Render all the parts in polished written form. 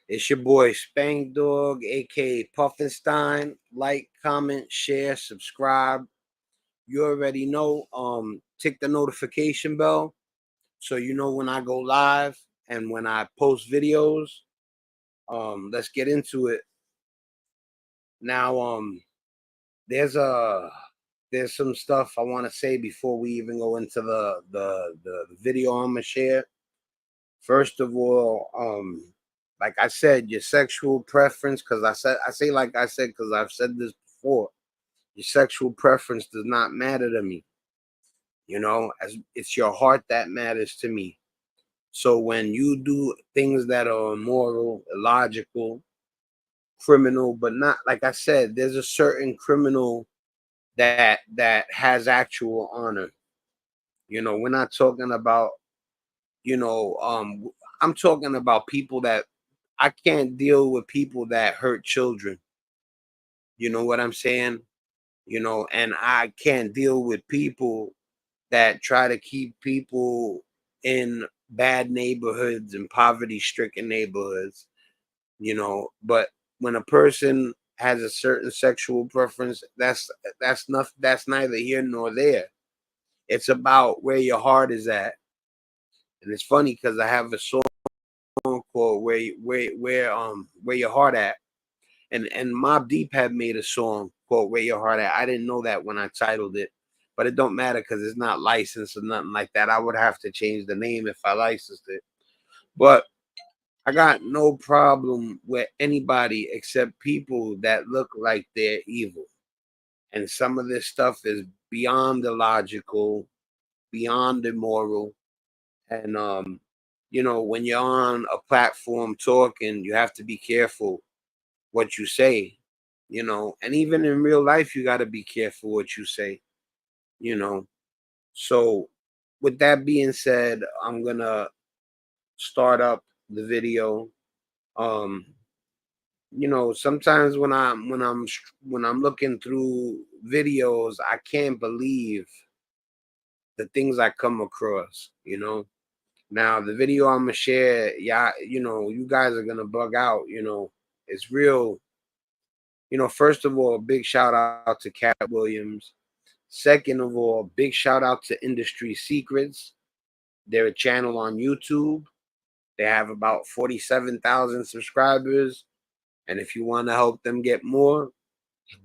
It's your boy Spank Dog, aka Puffinstein. Like, comment, share, subscribe. You already know. Tick the notification bell so you know when I go live and when I post videos. Let's get into it. Now, there's some stuff I want to say before we even go into the video I'm gonna share. First of all, like I said, your sexual preference, because I say like I said, because I've said this before, your sexual preference does not matter to me. As it's your heart that matters to me. So when you do things that are immoral, illogical, criminal, but not, like I said, there's a certain criminal that has actual honor. We're not talking about, you know, um, I'm talking about people that I can't deal with people that hurt children. You know what I'm saying? And I can't deal with people that try to keep people in bad neighborhoods and poverty stricken neighborhoods, but when a person has a certain sexual preference, that's neither here nor there. It's about where your heart is at. And it's funny because I have a song called Where Your Heart At. And Mobb Deep had made a song called Where Your Heart At. I didn't know that when I titled it, but it don't matter because it's not licensed or nothing like that. I would have to change the name if I licensed it. But I got no problem with anybody except people that look like they're evil. And some of this stuff is beyond illogical, beyond immoral. And when you're on a platform talking, you have to be careful what you say, and even in real life, you got to be careful what you say, you know. So, with that being said, I'm gonna start up the video. Um, Sometimes when I'm looking through videos, I can't believe the things I come across. Now the video I'm gonna share, yeah, you guys are gonna bug out. It's real. First of all, big shout out to Cat Williams. Second of all, big shout out to Industry Secrets. They're a channel on YouTube. They have about 47,000 subscribers. And if you want to help them get more,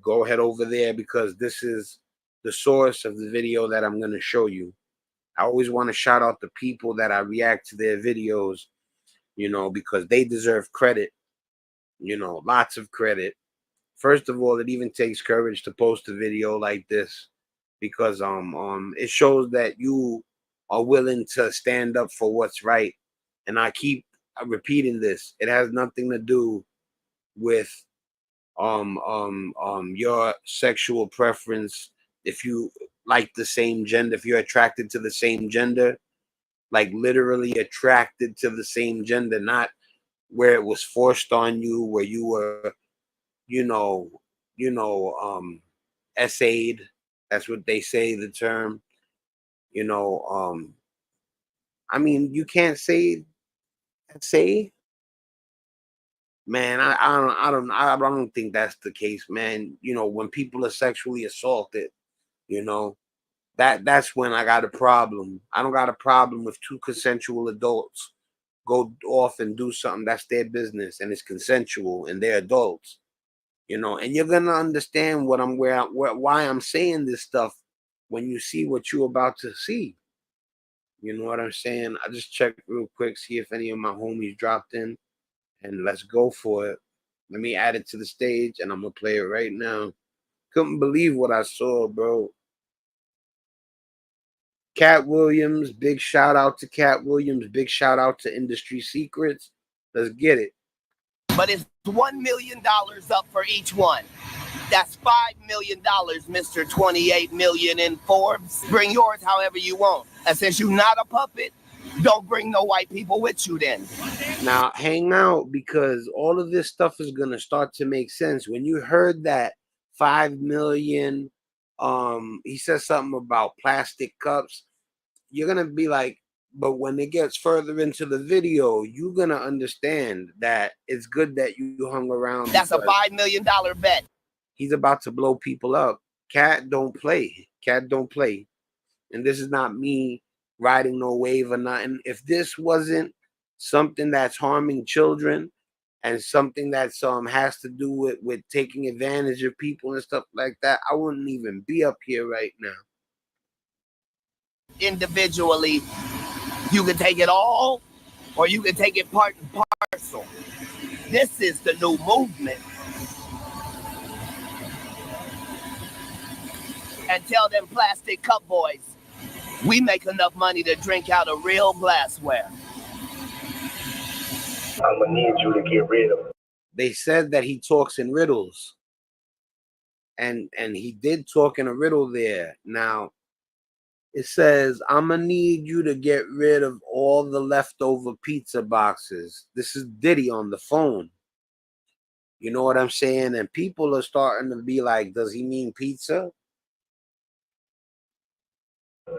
go head over there because this is the source of the video that I'm going to show you. I always want to shout out the people that I react to their videos, because they deserve credit, lots of credit. First of all, it even takes courage to post a video like this because it shows that you are willing to stand up for what's right. And I keep repeating this. It has nothing to do with your sexual preference. If you like the same gender, if you're attracted to the same gender, like literally attracted to the same gender, not where it was forced on you, where you were, you know, essayed. That's what they say, the term. You know, um, I mean, you can't say, man. I don't think that's the case, man. When people are sexually assaulted, you know, that's when I got a problem. I don't got a problem with two consensual adults go off and do something that's their business and it's consensual and they're adults. And you're gonna understand why I'm saying this stuff when you see what you're about to see. You know what I'm saying? I just checked real quick, see if any of my homies dropped in, and let's go for it. Let me add it to the stage, and I'm gonna play it right now. Couldn't believe what I saw, bro. Cat Williams, big shout out to Cat Williams, big shout out to Industry Secrets. Let's get it. But it's $1 million up for each one. That's $5 million, Mr. 28 million in Forbes. Bring yours however you want. And since you're not a puppet, don't bring no white people with you then. Now, hang out because all of this stuff is going to start to make sense. When you heard that 5 million, he says something about plastic cups, you're going to be like, But when it gets further into the video, you're gonna understand that it's good that you hung around. That's a $5 million bet. He's about to blow people up. Cat don't play. Cat don't play. And this is not me riding no wave or nothing. If this wasn't something that's harming children and something that's has to do with taking advantage of people and stuff like that, I wouldn't even be up here right now. Individually, you can take it all, or you can take it part and parcel. This is the new movement. And tell them plastic cup boys, we make enough money to drink out of real glassware. I'm gonna need you to get rid of him. They said that he talks in riddles. And he did talk in a riddle there. Now, it says, I'm going to need you to get rid of all the leftover pizza boxes. This is Diddy on the phone. You know what I'm saying? And people are starting to be like, does he mean pizza?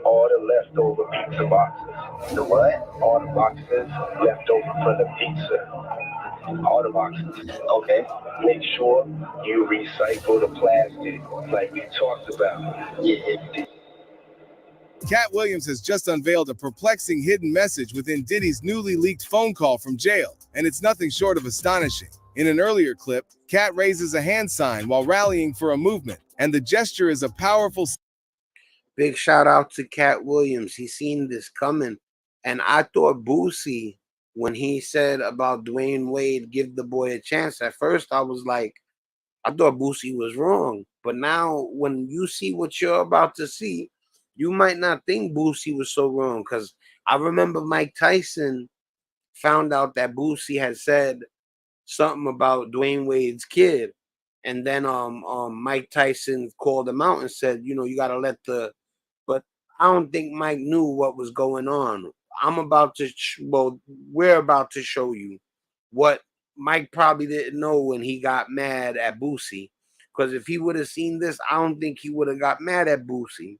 All the leftover pizza boxes. The what? All the boxes left over from the pizza. All the boxes. Okay. Make sure you recycle the plastic like we talked about. Yeah. Cat Williams has just unveiled a perplexing hidden message within Diddy's newly leaked phone call from jail, and it's nothing short of astonishing. In an earlier clip, Cat raises a hand sign while rallying for a movement, and the gesture is a powerful. Big shout out to Cat Williams. He seen this coming. And I thought Boosie, when he said about Dwayne Wade, give the boy a chance, at first I was like, I thought Boosie was wrong. But now when you see what you're about to see, you might not think Boosie was so wrong. Because I remember Mike Tyson found out that Boosie had said something about Dwayne Wade's kid. And then Mike Tyson called him out and said, you know, you got to let the... But I don't think Mike knew what was going on. We're about to show you what Mike probably didn't know when he got mad at Boosie. Because if he would have seen this, I don't think he would have got mad at Boosie.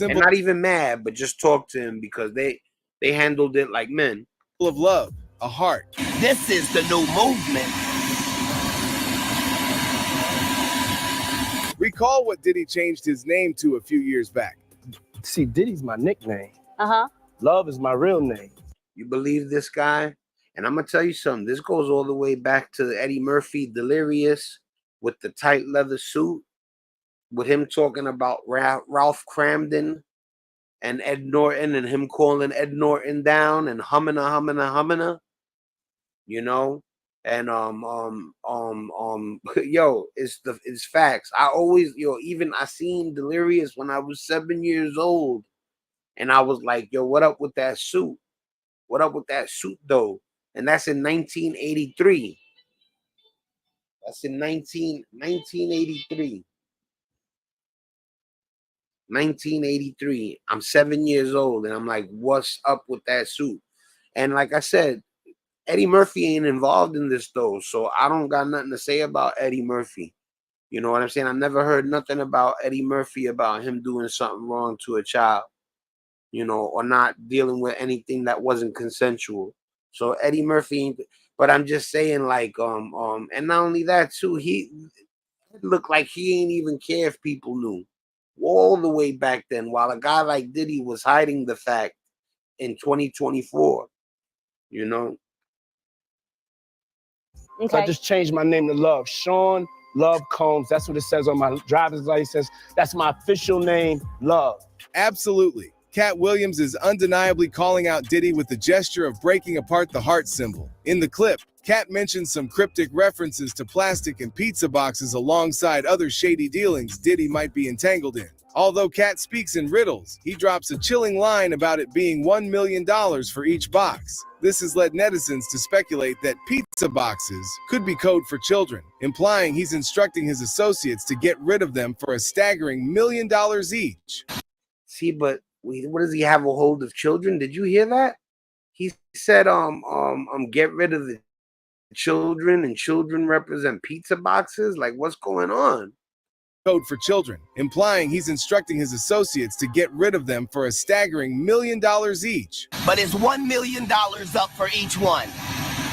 And not even mad, but just talk to him because they handled it like men. Of love, a heart. This is the new movement. Recall what Diddy changed his name to a few years back. See, Diddy's my nickname. Uh-huh. Love is my real name. You believe this guy? And I'm going to tell you something. This goes all the way back to Eddie Murphy, Delirious, with the tight leather suit, with him talking about Ralph Cramden and Ed Norton, and him calling Ed Norton down and humming, you know? And yo, it's facts. I always, even I seen Delirious when I was 7 years old, and I was like, yo, what up with that suit? What up with that suit though? And that's in 1983. That's in 1983. 1983. I'm 7 years old, and I'm like, what's up with that suit? And like I said, Eddie Murphy ain't involved in this though, so I don't got nothing to say about Eddie Murphy. You know what I'm saying? I never heard nothing about Eddie Murphy about him doing something wrong to a child, you know, or not dealing with anything that wasn't consensual. So Eddie Murphy, but I'm just saying, like, and not only that too, he looked like he ain't even care if people knew all the way back then, while a guy like Diddy was hiding the fact in 2024, you know. Okay. So I just changed my name to Love. Sean Love Combs. That's what it says on my driver's license. That's my official name, Love. Absolutely. Cat Williams is undeniably calling out Diddy with the gesture of breaking apart the heart symbol. In the clip, Cat mentions some cryptic references to plastic and pizza boxes alongside other shady dealings Diddy might be entangled in. Although Cat speaks in riddles, he drops a chilling line about it being $1 million for each box. This has led netizens to speculate that pizza boxes could be code for children, implying he's instructing his associates to get rid of them for a staggering $1 million each. See, but what does he have a hold of children? Did you hear that? He said, get rid of the children, and children represent pizza boxes. Like, what's going on? code for children, implying he's instructing his associates to get rid of them for a staggering $1 million each. But it's $1 million up for each one.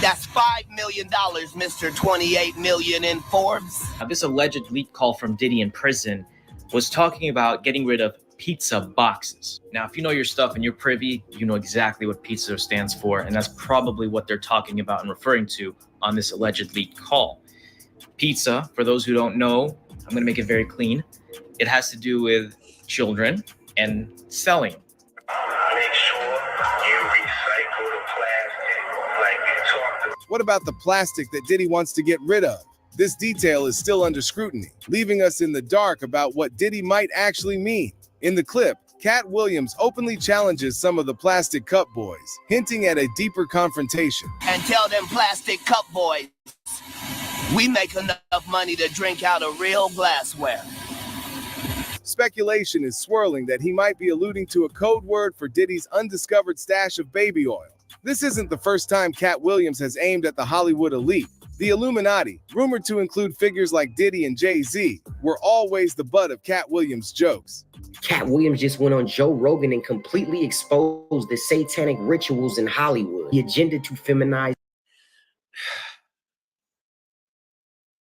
That's $5 million, Mr. 28 million in Forbes. This alleged leak call from Diddy in prison was talking about getting rid of pizza boxes. Now, if you know your stuff and you're privy, you know exactly what pizza stands for, and that's probably what they're talking about and referring to on this alleged leak call. Pizza, for those who don't know, I'm going to make it very clean. It has to do with children and selling. Make sure you recycle the plastic like we talked about. What about the plastic that Diddy wants to get rid of? This detail is still under scrutiny, leaving us in the dark about what Diddy might actually mean. In the clip, Cat Williams openly challenges some of the plastic cup boys, hinting at a deeper confrontation. And tell them plastic cup boys, we make enough money to drink out of real glassware. Speculation is swirling that he might be alluding to a code word for Diddy's undiscovered stash of baby oil. This isn't the first time Cat Williams has aimed at the Hollywood elite. The Illuminati, rumored to include figures like Diddy and Jay-Z, were always the butt of Cat Williams' jokes. Cat Williams just went on Joe Rogan and completely exposed the satanic rituals in Hollywood, the agenda to feminize.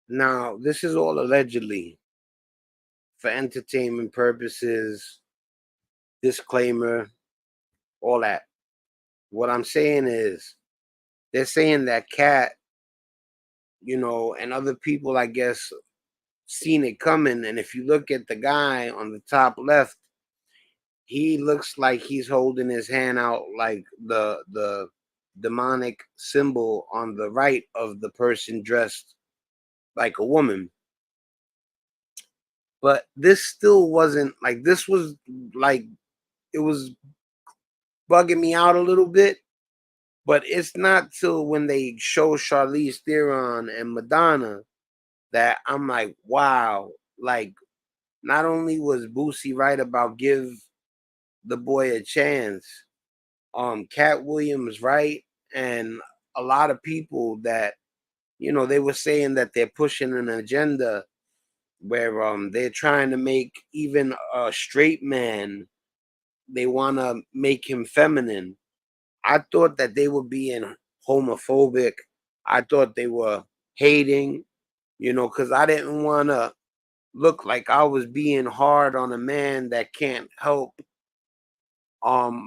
Now, this is all allegedly for entertainment purposes, disclaimer, all that. What I'm saying is, they're saying that Cat, you know, and other people, I guess, seen it coming. And if you look at the guy on the top left, he looks like he's holding his hand out like the demonic symbol on the right of the person dressed like a woman. But this still wasn't like, this was like, it was bugging me out a little bit. But it's not till when they show Charlize Theron and Madonna that I'm like, wow, like, not only was Boosie right about give the boy a chance, Cat Williams right, and a lot of people that, you know, they were saying that they're pushing an agenda where they're trying to make even a straight man, they want to make him feminine. I thought that they were being homophobic. I thought they were hating, you know, because I didn't want to look like I was being hard on a man that can't help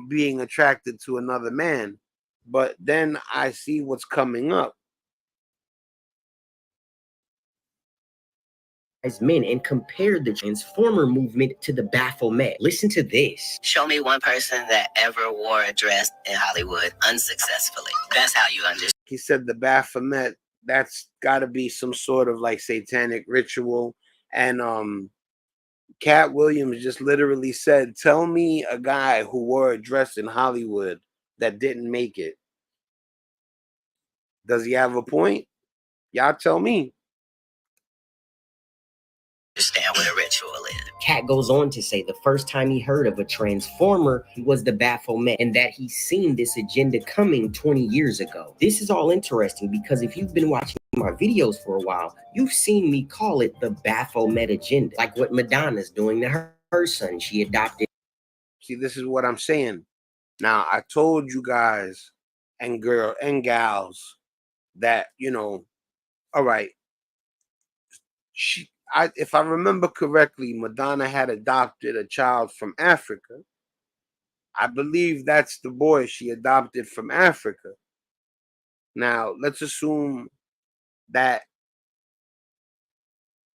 being attracted to another man. But then I see what's coming up. As men and compared the Transformer movement to the Baphomet. Listen to this. Show me one person that ever wore a dress in Hollywood unsuccessfully. That's how you understand. He said the Baphomet, that's got to be some sort of like satanic ritual. And Cat Williams just literally said, tell me a guy who wore a dress in Hollywood that didn't make it. Does he have a point? Y'all tell me. Understand what a ritual is. Cat goes on to say the first time he heard of a Transformer was the Baphomet, and that he's seen this agenda coming 20 years ago. This is all interesting because if you've been watching my videos for a while, you've seen me call it the Baphomet agenda, like what Madonna's doing to her son. She adopted. See, this is what I'm saying. Now, I told you guys and girl and gals that, you know, all right, if I remember correctly, Madonna had adopted a child from Africa. I believe that's the boy she adopted from Africa. Now, let's assume that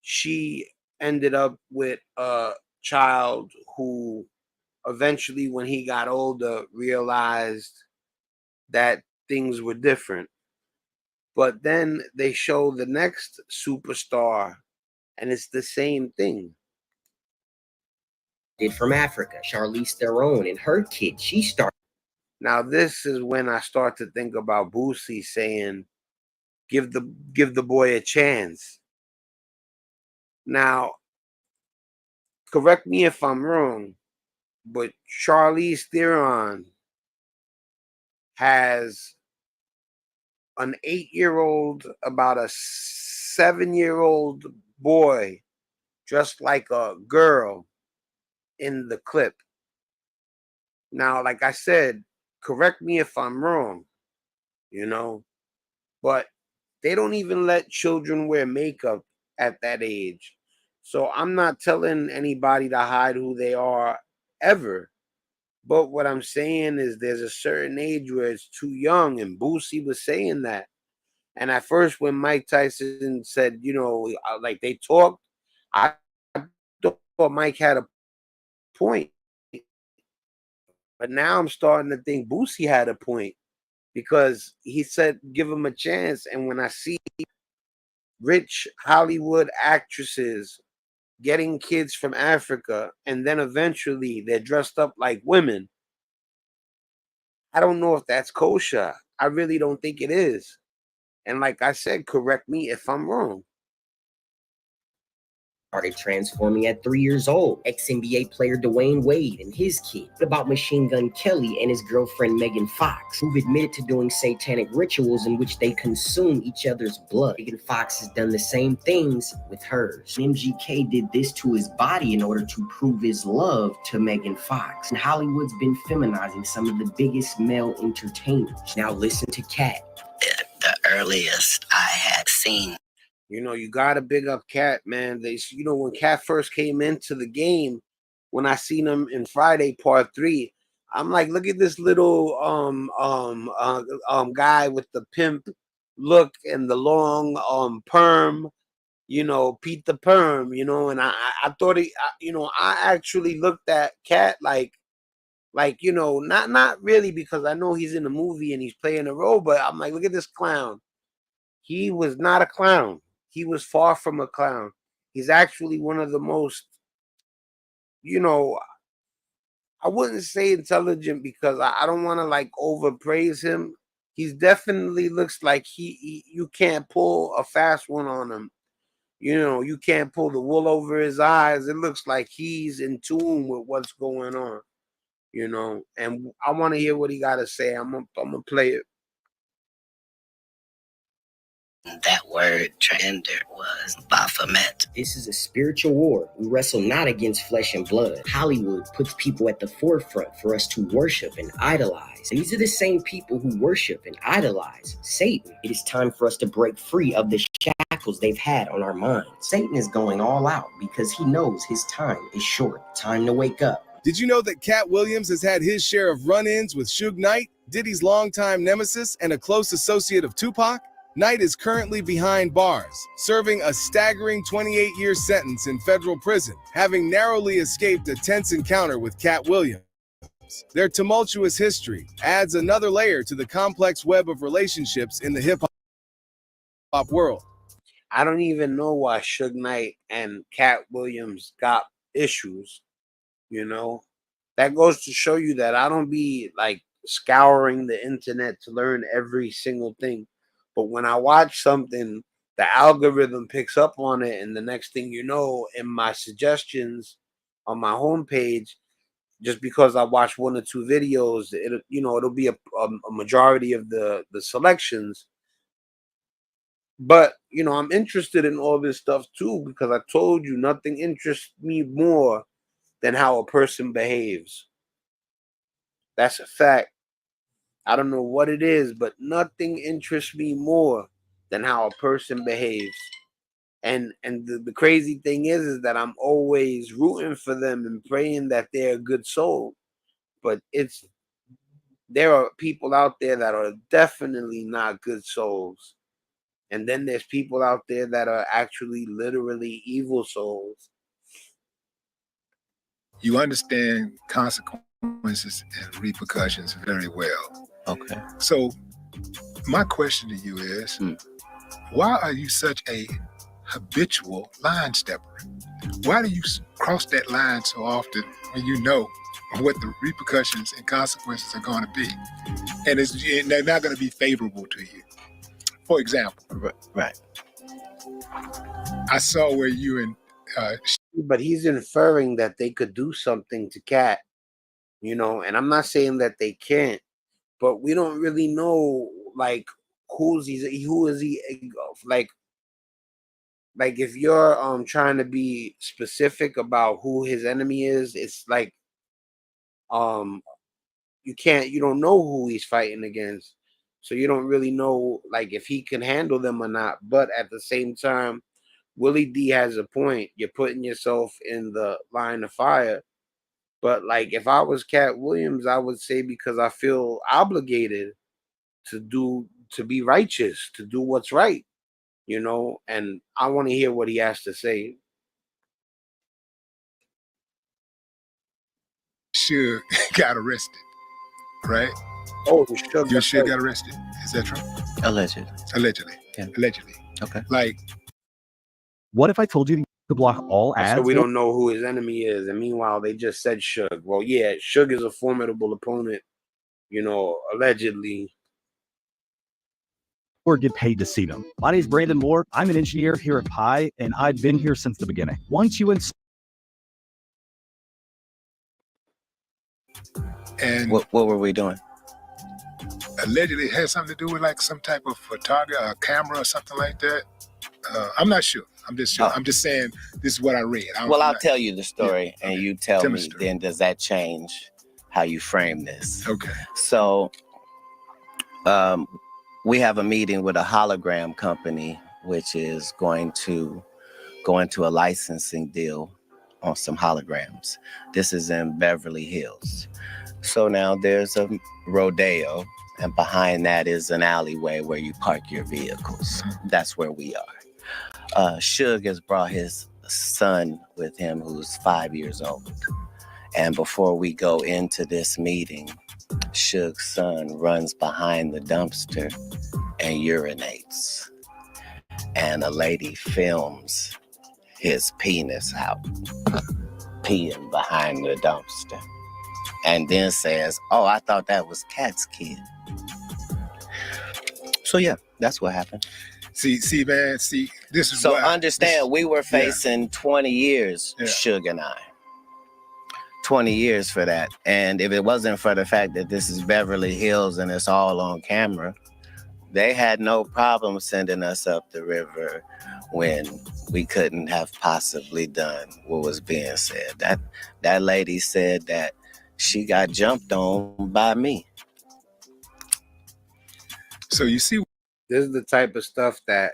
she ended up with a child who eventually, when he got older, realized that things were different. But then they show the next superstar, and it's the same thing. From Africa, Charlize Theron and her kid, she started. Now this is when I start to think about Boosie saying, give the boy a chance. Now, correct me if I'm wrong, but Charlize Theron has an 8-year-old, about a 7-year-old boy dressed like a girl in the clip. Now, like I said, correct me if I'm wrong, you know, but they don't even let children wear makeup at that age. So I'm not telling anybody to hide who they are ever. But what I'm saying is there's a certain age where it's too young, and Boosie was saying that. And at first, when Mike Tyson said, like they talked, I thought Mike had a point. But now I'm starting to think Boosie had a point because he said, give him a chance. And when I see rich Hollywood actresses getting kids from Africa, and then eventually they're dressed up like women, I don't know if that's kosher. I really don't think it is. And like I said, correct me if I'm wrong. Started transforming at 3 years old. Ex-NBA player Dwayne Wade and his kid. What about Machine Gun Kelly and his girlfriend Megan Fox, who've admitted to doing satanic rituals in which they consume each other's blood? Megan Fox has done the same things with hers. MGK did this to his body in order to prove his love to Megan Fox. And Hollywood's been feminizing some of the biggest male entertainers. Now listen to Cat. The earliest I had seen. You gotta big up Cat, man. When Cat first came into the game, when I seen him in Friday Part 3, I'm like, look at this little guy with the pimp look and the long perm, Pete the Perm, and I thought I actually looked at Cat like not really, because I know he's in the movie and he's playing a role, but I'm like, look at this clown. He was not a clown. He was far from a clown. He's actually one of the most, I wouldn't say intelligent, because I don't want to like overpraise him. He's definitely looks like you can't pull a fast one on him. You can't pull the wool over his eyes. It looks like he's in tune with what's going on, and I want to hear what he got to say. I'm gonna play it. That word trender was Baphomet. This is a spiritual war. We wrestle not against flesh and blood. Hollywood puts people at the forefront for us to worship and idolize. And these are the same people who worship and idolize Satan. It is time for us to break free of the shackles they've had on our minds. Satan is going all out because he knows his time is short. Time to wake up. Did you know that Cat Williams has had his share of run-ins with Suge Knight, Diddy's longtime nemesis and a close associate of Tupac? Knight is currently behind bars, serving a staggering 28-year sentence in federal prison, having narrowly escaped a tense encounter with Cat Williams. Their tumultuous history adds another layer to the complex web of relationships in the hip-hop world. I don't even know why Suge Knight and Cat Williams got issues, That goes to show you that I don't be like scouring the internet to learn every single thing. But when I watch something, the algorithm picks up on it, and the next thing you know, in my suggestions on my homepage, just because I watch one or two videos, it'll be a majority of the selections. But I'm interested in all this stuff too, because I told you nothing interests me more than how a person behaves. That's a fact. I don't know what it is, but nothing interests me more than how a person behaves. And the crazy thing is that I'm always rooting for them and praying that they're a good soul. But there are people out there that are definitely not good souls. And then there's people out there that are actually literally evil souls. You understand consequences and repercussions very well. Okay. So my question to you is, why are you such a habitual line stepper? Why do you cross that line so often when you know what the repercussions and consequences are going to be? And they're not going to be favorable to you. For example, Right. I saw where you and But he's inferring that they could do something to Cat, and I'm not saying that they can't, but we don't really know like who is he like like if you're trying to be specific about who his enemy is, it's like um you don't know who he's fighting against. So you don't really know like if he can handle them or not. But at the same time, Willie D has a point. You're putting yourself in the line of fire. But like if I was Cat Williams, I would say because I feel obligated to be righteous, to do what's right, and I want to hear what he has to say. Suge got arrested, right? Oh, you should. You Suge got arrested. Is that true? Allegedly. Allegedly. Yeah. Allegedly. Okay. Like, what if I told you to block all ads? So we don't know who his enemy is, and meanwhile they just said Suge. Well, yeah, Suge is a formidable opponent, allegedly. Or get paid to see them. My name is Brandon Moore. I'm an engineer here at Pi, and I've been here since the beginning. Once you and What were we doing? allegedly it had something to do with like some type of photography, a camera or something like that. I'm not sure. I'm just sure. Oh. I'm just saying this is what I read. I'll tell you the story, Yeah, and okay. you tell Tell me me. the story. Then does that change how you frame this? Okay. So, we have a meeting with a hologram company, which is going to go into a licensing deal on some holograms. This is in Beverly Hills. So now there's a rodeo, and behind that is an alleyway where you park your vehicles. That's where we are. Suge has brought his son with him, who's 5 years old. And before we go into this meeting, Suge's son runs behind the dumpster and urinates. And a lady films his penis out, peeing behind the dumpster. And then says, "Oh, I thought that was Cat's kid." So yeah, that's what happened. See, man, this is So why, understand, we were facing 20 years, Suge and I. 20 years for that. And if it wasn't for the fact that this is Beverly Hills and it's all on camera, they had no problem sending us up the river when we couldn't have possibly done what was being said. That lady said that she got jumped on by me. So you see, this is the type of stuff that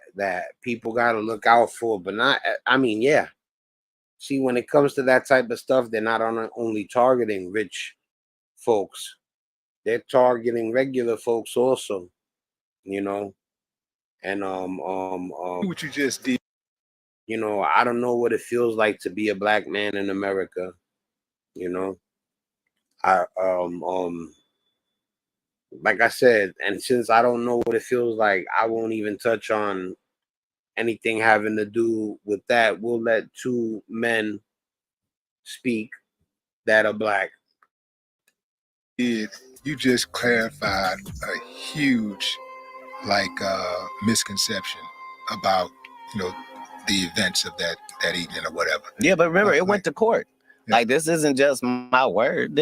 people got to look out for, but not. I mean, yeah. See, when it comes to that type of stuff, they're not only targeting rich folks; they're targeting regular folks also. And what you just did. I don't know what it feels like to be a black man in America. I like I said, and since I don't know what it feels like, I won't even touch on anything having to do with that. We'll let two men speak that are black. You just clarified a huge misconception about the events of that evening or whatever. Yeah, but remember, it went to court. Yeah. Like, this isn't just my word.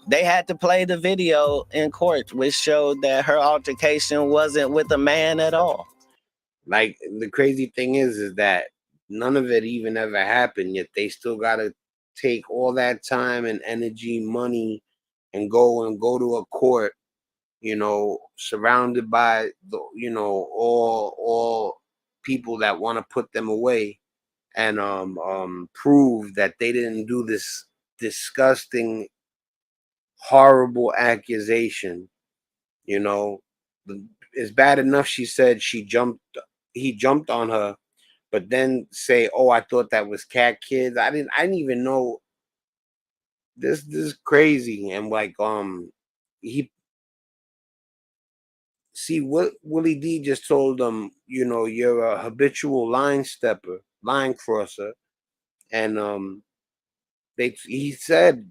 They had to play the video in court, which showed that her altercation wasn't with a man at all. Like, the crazy thing is that none of it even ever happened, yet they still got to take all that time and energy, money, and go to a court, surrounded by all people that want to put them away, and prove that they didn't do this disgusting, horrible accusation. It's bad enough she said he jumped on her, but then say, "Oh, I thought that was cat kids." I didn't even know. This is crazy. And like see what Willie D just told them, you're a habitual line crosser. And he said,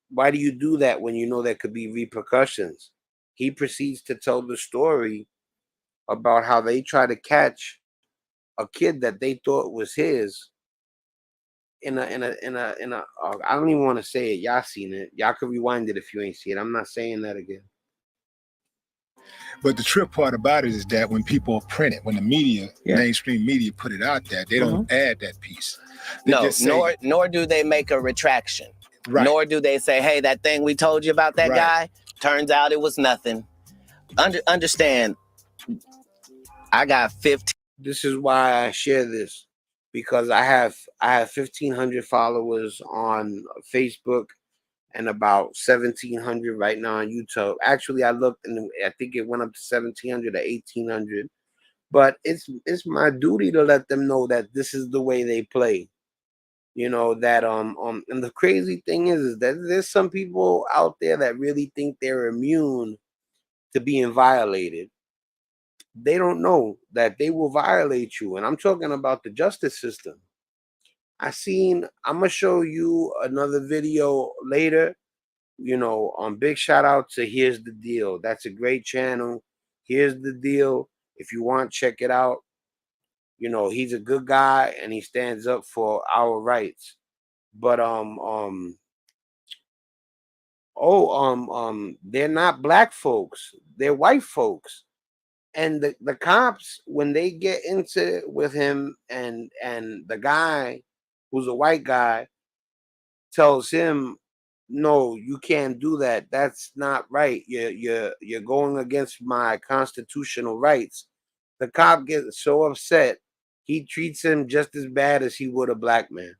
why do you do that when you know there could be repercussions? He proceeds to tell the story about how they try to catch a kid that they thought was his in a I don't even want to say it. Y'all seen it. Y'all can rewind it if you ain't seen it. I'm not saying that again. But the trip part about it is that when people print it, when the media, mainstream media put it out there, they don't add that piece. They No, just say, nor do they make a retraction. Right. Nor do they say, hey, that thing we told you about that guy, turns out it was nothing. Understand, I got 15. This is why I share this, because I have 1,500 followers on Facebook and about 1,700 right now on YouTube. Actually, I looked and I think it went up to 1,700 or 1,800. But it's my duty to let them know that this is the way they play. You know, that and the crazy thing is that there's some people out there that really think they're immune to being violated. They don't know that they will violate you. And I'm talking about the justice system. I'm gonna show you another video later. You know, big shout out to Here's the Deal. That's a great channel. Here's the Deal. If you want, check it out. You know, he's a good guy and he stands up for our rights. But they're not black folks, they're white folks. And the cops, when they get into it with him, and the guy who's a white guy tells him, no, you can't do that, that's not right, you're going against my constitutional rights. The cop gets so upset, he treats him just as bad as he would a black man,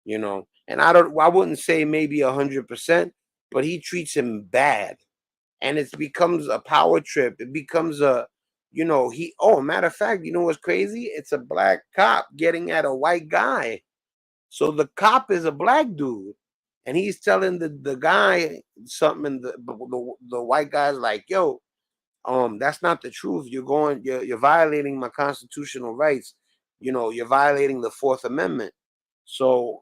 you know. And I wouldn't say maybe 100%, but he treats him bad. And it becomes a power trip. It becomes a, you know, matter of fact, you know what's crazy? It's a black cop getting at a white guy. So the cop is a black dude. And he's telling the guy something, and the white guy's like, yo, that's not the truth. You're violating my constitutional rights. You know, you're violating the Fourth Amendment. So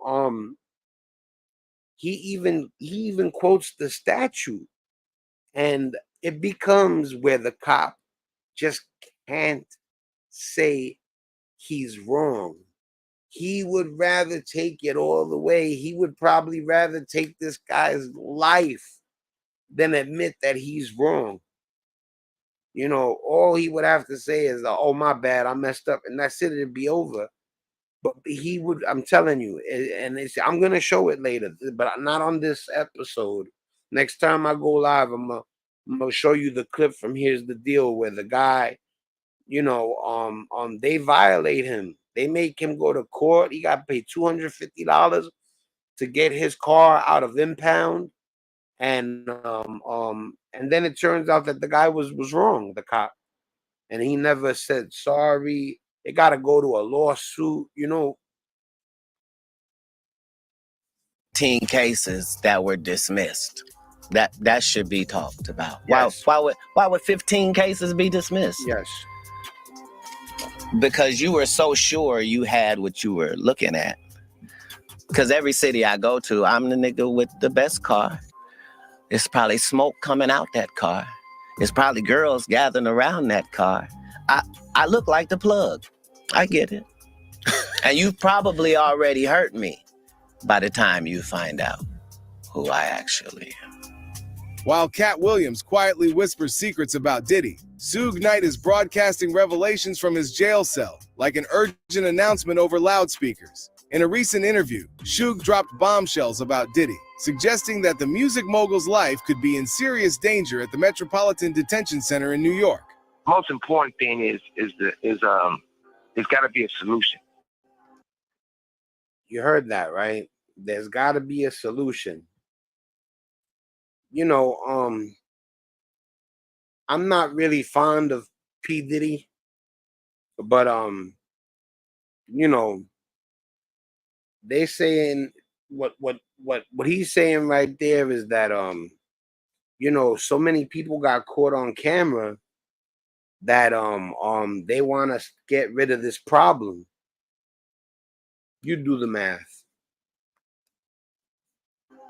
he even quotes the statute, and it becomes where the cop just can't say he's wrong. He would rather take it all the way. He would probably rather take this guy's life than admit that he's wrong. You know, all he would have to say is, oh, my bad, I messed up, and that's it, it'd be over. But he would, I'm telling you, and I'm going to show it later, but not on this episode. Next time I go live, I'm going to show you the clip from Here's the Deal, where the guy, you know, they violate him. They make him go to court. He got to pay $250 to get his car out of impound. And then it turns out that the guy was wrong, the cop. And he never said sorry. It got to go to a lawsuit, you know. 15 cases that were dismissed. That should be talked about. Yes. Why would 15 cases be dismissed? Yes. Because you were so sure you had what you were looking at. Because every city I go to, I'm the nigga with the best car. It's probably smoke coming out that car. It's probably girls gathering around that car. I look like the plug. I get it. And you've probably already hurt me by the time you find out who I actually am. While Cat Williams quietly whispers secrets about Diddy, Suge Knight is broadcasting revelations from his jail cell, like an urgent announcement over loudspeakers. In a recent interview, Suge dropped bombshells about Diddy, suggesting that the music mogul's life could be in serious danger at the Metropolitan Detention Center in New York. Most important thing is there's got to be a solution. You heard that, right? There's got to be a solution. You know, I'm not really fond of P. Diddy, but you know, they saying what he's saying right there is that you know, so many people got caught on camera that they want to get rid of this problem. You do the math.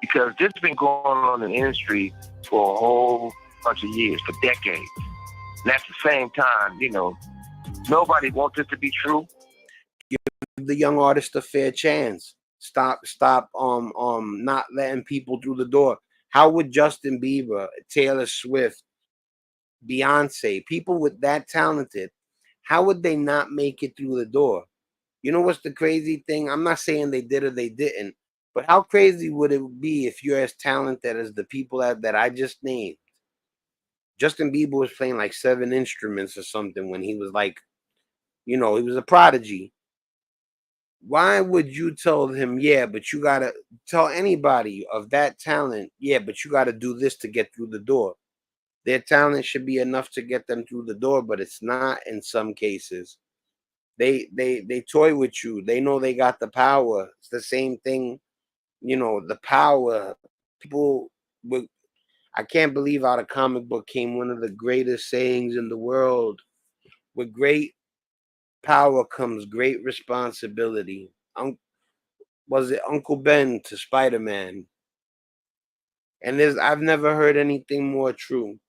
Because this has been going on in the industry for a whole bunch of years, for decades. And at the same time, you know, nobody wants it to be true. Give the young artist a fair chance. Stop not letting people through the door. How would Justin Bieber, Taylor Swift, Beyonce, people with that talented, how would they not make it through the door? You know what's the crazy thing? I'm not saying they did or they didn't, but how crazy would it be if you're as talented as the people that I just named? Justin Bieber was playing like 7 instruments or something when he was like, he was a prodigy. Why would you tell him, yeah, but you gotta tell anybody of that talent, yeah, but you gotta do this to get through the door? Their talent should be enough to get them through the door, but it's not in some cases. They toy with you. They know they got the power. It's the same thing, the power. People with I can't believe out of comic book came one of the greatest sayings in the world. With great power comes great responsibility. Was it Uncle Ben to Spider-Man? And I've never heard anything more true.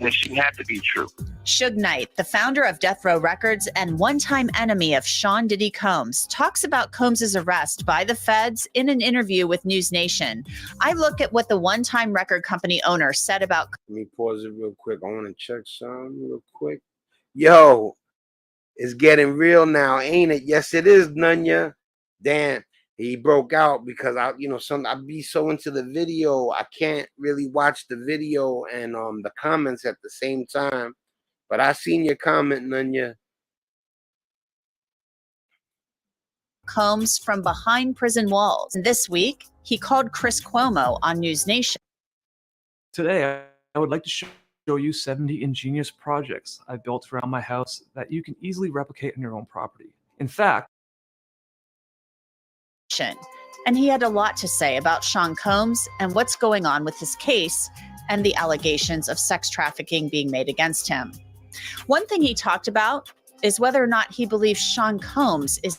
And she had to be true. Suge Knight, the founder of Death Row Records and one-time enemy of Sean Diddy Combs, talks about Combs' arrest by the feds in an interview with News Nation. I look at what the one-time record company owner said about... Let me pause it real quick. I want to check something real quick. Yo, it's getting real now, ain't it? Yes, it is, Nunya. Damn, he broke out because I be so into the video, I can't really watch the video and the comments at the same time. But I seen your comment, Nunya. Combs from behind prison walls. This week, he called Chris Cuomo on News Nation. Today, I would like to show you 70 ingenious projects I built around my house that you can easily replicate on your own property. In fact, and he had a lot to say about Sean Combs and what's going on with his case and the allegations of sex trafficking being made against him. One thing he talked about is whether or not he believes Sean Combs is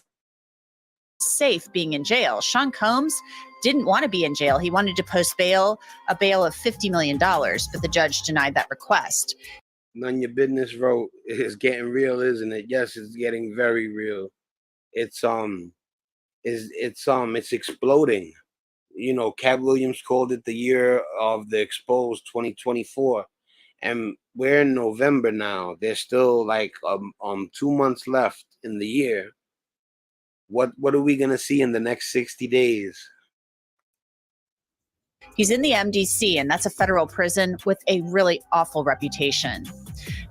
safe being in jail. Sean Combs didn't want to be in jail. He wanted to post bail, a bail of $50 million, but the judge denied that request. None of your business wrote, it's getting real, isn't it? Yes, it's getting very real. It's exploding. Cat Williams called it the year of the exposed 2024. And we're in November now. There's still like 2 months left in the year. What are we gonna see in the next 60 days? He's in the MDC, and that's a federal prison with a really awful reputation.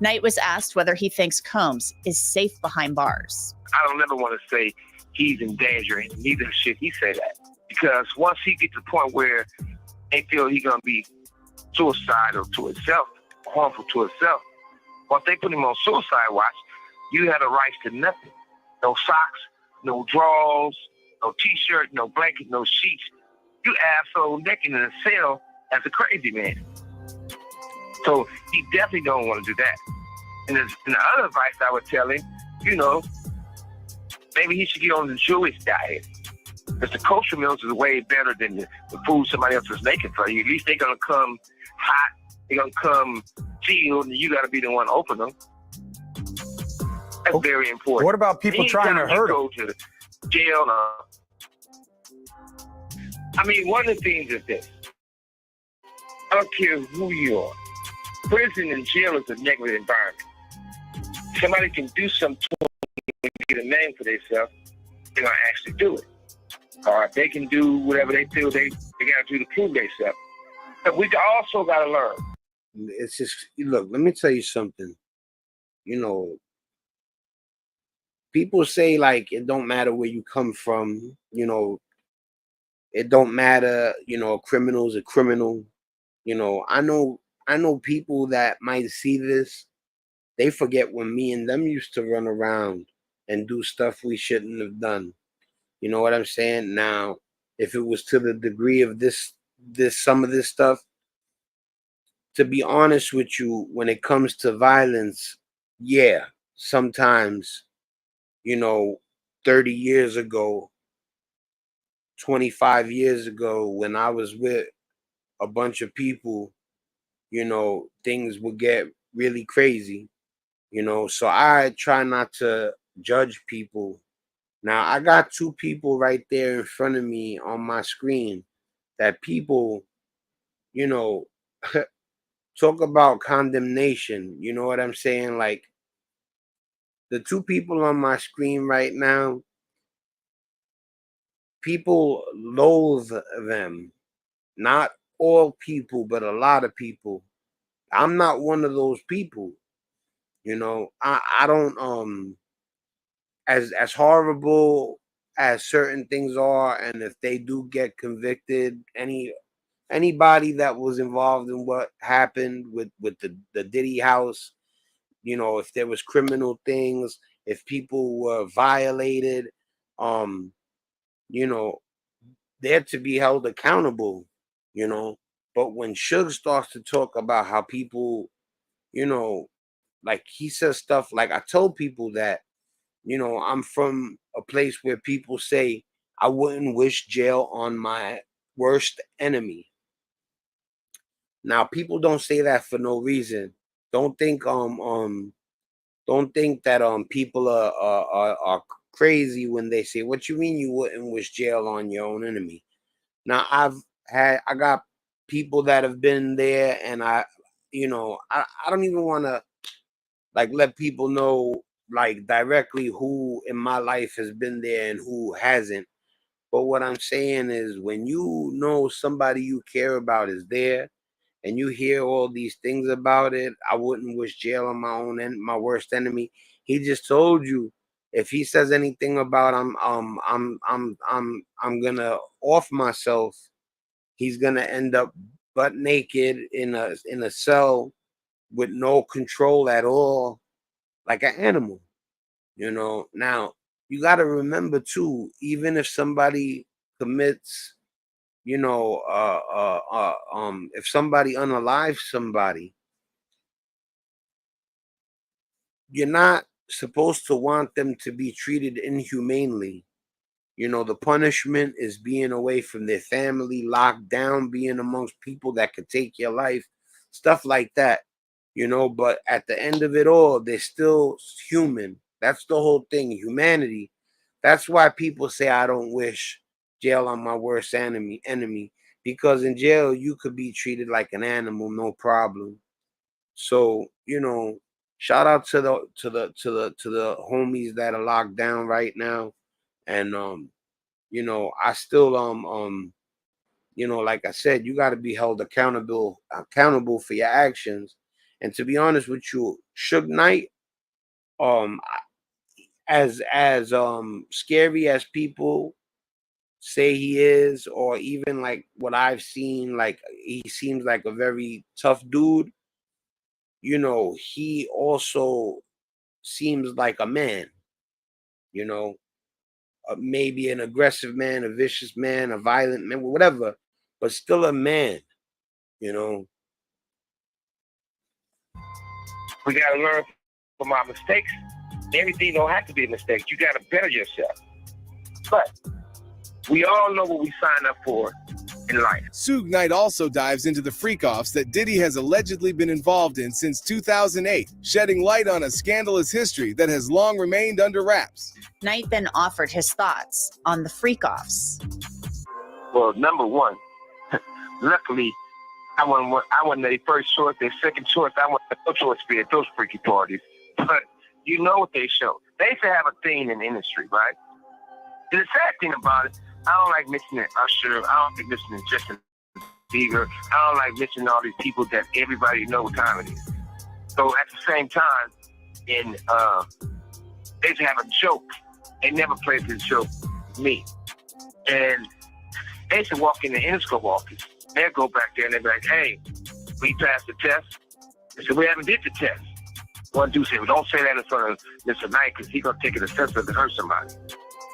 Knight was asked whether he thinks Combs is safe behind bars. I don't ever want to say he's in danger, and neither should he say that. Because once he gets to the point where they feel he's going to be suicidal to himself, harmful to himself, once they put him on suicide watch, you have the rights to nothing. No socks, no drawers, no T-shirt, no blanket, no sheets. You asshole naked in a cell as a crazy man. So he definitely don't want to do that. And the other advice I would tell him, maybe he should get on the Jewish diet. Because the kosher meals is way better than the food somebody else is making for you. At least they're going to come hot. They're going to come sealed, and you got to be the one to open them. That's very important. What about people trying to hurt him? Go to jail. One of the things is this. I don't care who you are. Prison and jail is a negative environment. Somebody can do something to them and get a name for themselves, they're going to actually do it. Or they can do whatever they feel they got to do to prove themselves. But we also got to learn. It's just, look, let me tell you something. People say, like, it don't matter where you come from. It don't matter, a criminal's a criminal. I know people that might see this. They forget when me and them used to run around and do stuff we shouldn't have done. You know what I'm saying? Now, if it was to the degree of some of this stuff, to be honest with you, when it comes to violence, yeah, sometimes, 30 years ago, 25 years ago, when I was with a bunch of people, things would get really crazy, so I try not to judge people. Now, I got 2 people right there in front of me on my screen that people, talk about condemnation. You know what I'm saying? Like the two people on my screen right now, people loathe them. Not all people, but a lot of people. I'm not one of those people. You know, I don't as horrible as certain things are, and if they do get convicted, anybody that was involved in what happened with the Diddy house, you know, if there was criminal things, if people were violated, um, you know, they're to be held accountable, you know. But when Suge starts to talk about how people, you know, like he says stuff like, I told people that, you know, I'm from a place where people say I wouldn't wish jail on my worst enemy. Now, people don't say that for no reason. Don't think don't think that people are crazy when they say, "What you mean you wouldn't wish jail on your own enemy?" Now, I got people that have been there, and you know, I don't even want to like let people know like directly who in my life has been there and who hasn't. But what I'm saying is, when you know somebody you care about is there, and you hear all these things about it, I wouldn't wish jail on my own and my worst enemy. He just told you if he says anything about I'm gonna off myself, he's gonna end up butt naked in a cell with no control at all, like an animal. You know. Now you got to remember too, even if somebody commits, you know, if somebody unalives somebody, you're not supposed to want them to be treated inhumanely. You know, the punishment is being away from their family, locked down, being amongst people that could take your life, stuff like that. You know, but at the end of it all, they're still human. That's the whole thing, humanity. That's why people say I don't wish jail on my worst enemy, because in jail you could be treated like an animal, no problem. So, you know, shout out to the homies that are locked down right now. And you know, I still you know, like I said, you got to be held accountable for your actions. And to be honest with you, Suge Knight, um as scary as people say he is, or even like what I've seen, like he seems like a very tough dude, you know, he also seems like a man, you know, maybe an aggressive man, a vicious man, a violent man, whatever, but still a man, you know. We got to learn from our mistakes. Everything don't have to be a mistake. You got to better yourself. But we all know what we sign up for in life. Suge Knight also dives into the freak-offs that Diddy has allegedly been involved in since 2008, shedding light on a scandalous history that has long remained under wraps. Knight then offered his thoughts on the freak-offs. Well, number one, luckily, I wasn't their first choice, their second choice. I wasn't no choice to be at those freaky parties. But you know what they show. They used to have a thing in the industry, right? And the sad thing about it, I don't like mentioning Usher. I don't like mentioning Justin Bieber. I don't like mentioning all these people that everybody knows what time it is. So at the same time, they used to have a joke. They never played this joke with me. And they used to walk in the Interscope office. They'd go back there and they'd be like, hey, we passed the test. They said, we haven't did the test. One dude said, well, don't say that in front of Mr. Knight because he's going to take it offensive to hurt somebody.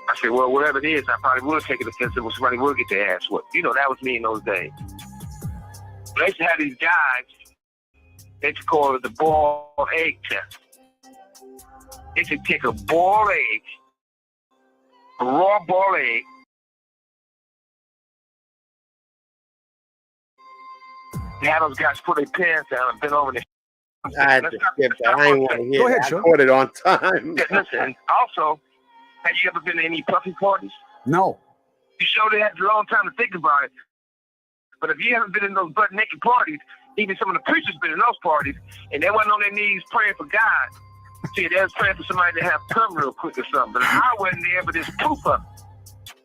I said, well, whatever it is, I probably would take it offensive when somebody would get their ass whooped. You know, that was me in those days. But they used to have these guys, they used to call it the boiled egg test. They used to take a boiled egg, a raw boiled egg, they have those guys put their pants down and bend over their I had to skip that. I didn't want to hear Go ahead, that. I Sean. caught it on time. Listen, also, have you ever been to any puffy parties? No. You sure they had a long time to think about it. But if you haven't been in those butt naked parties, Even some of the preachers been in those parties, and they wasn't on their knees praying for God. See, they was praying for somebody to have come real quick or something. But I wasn't there, but there's proof of it.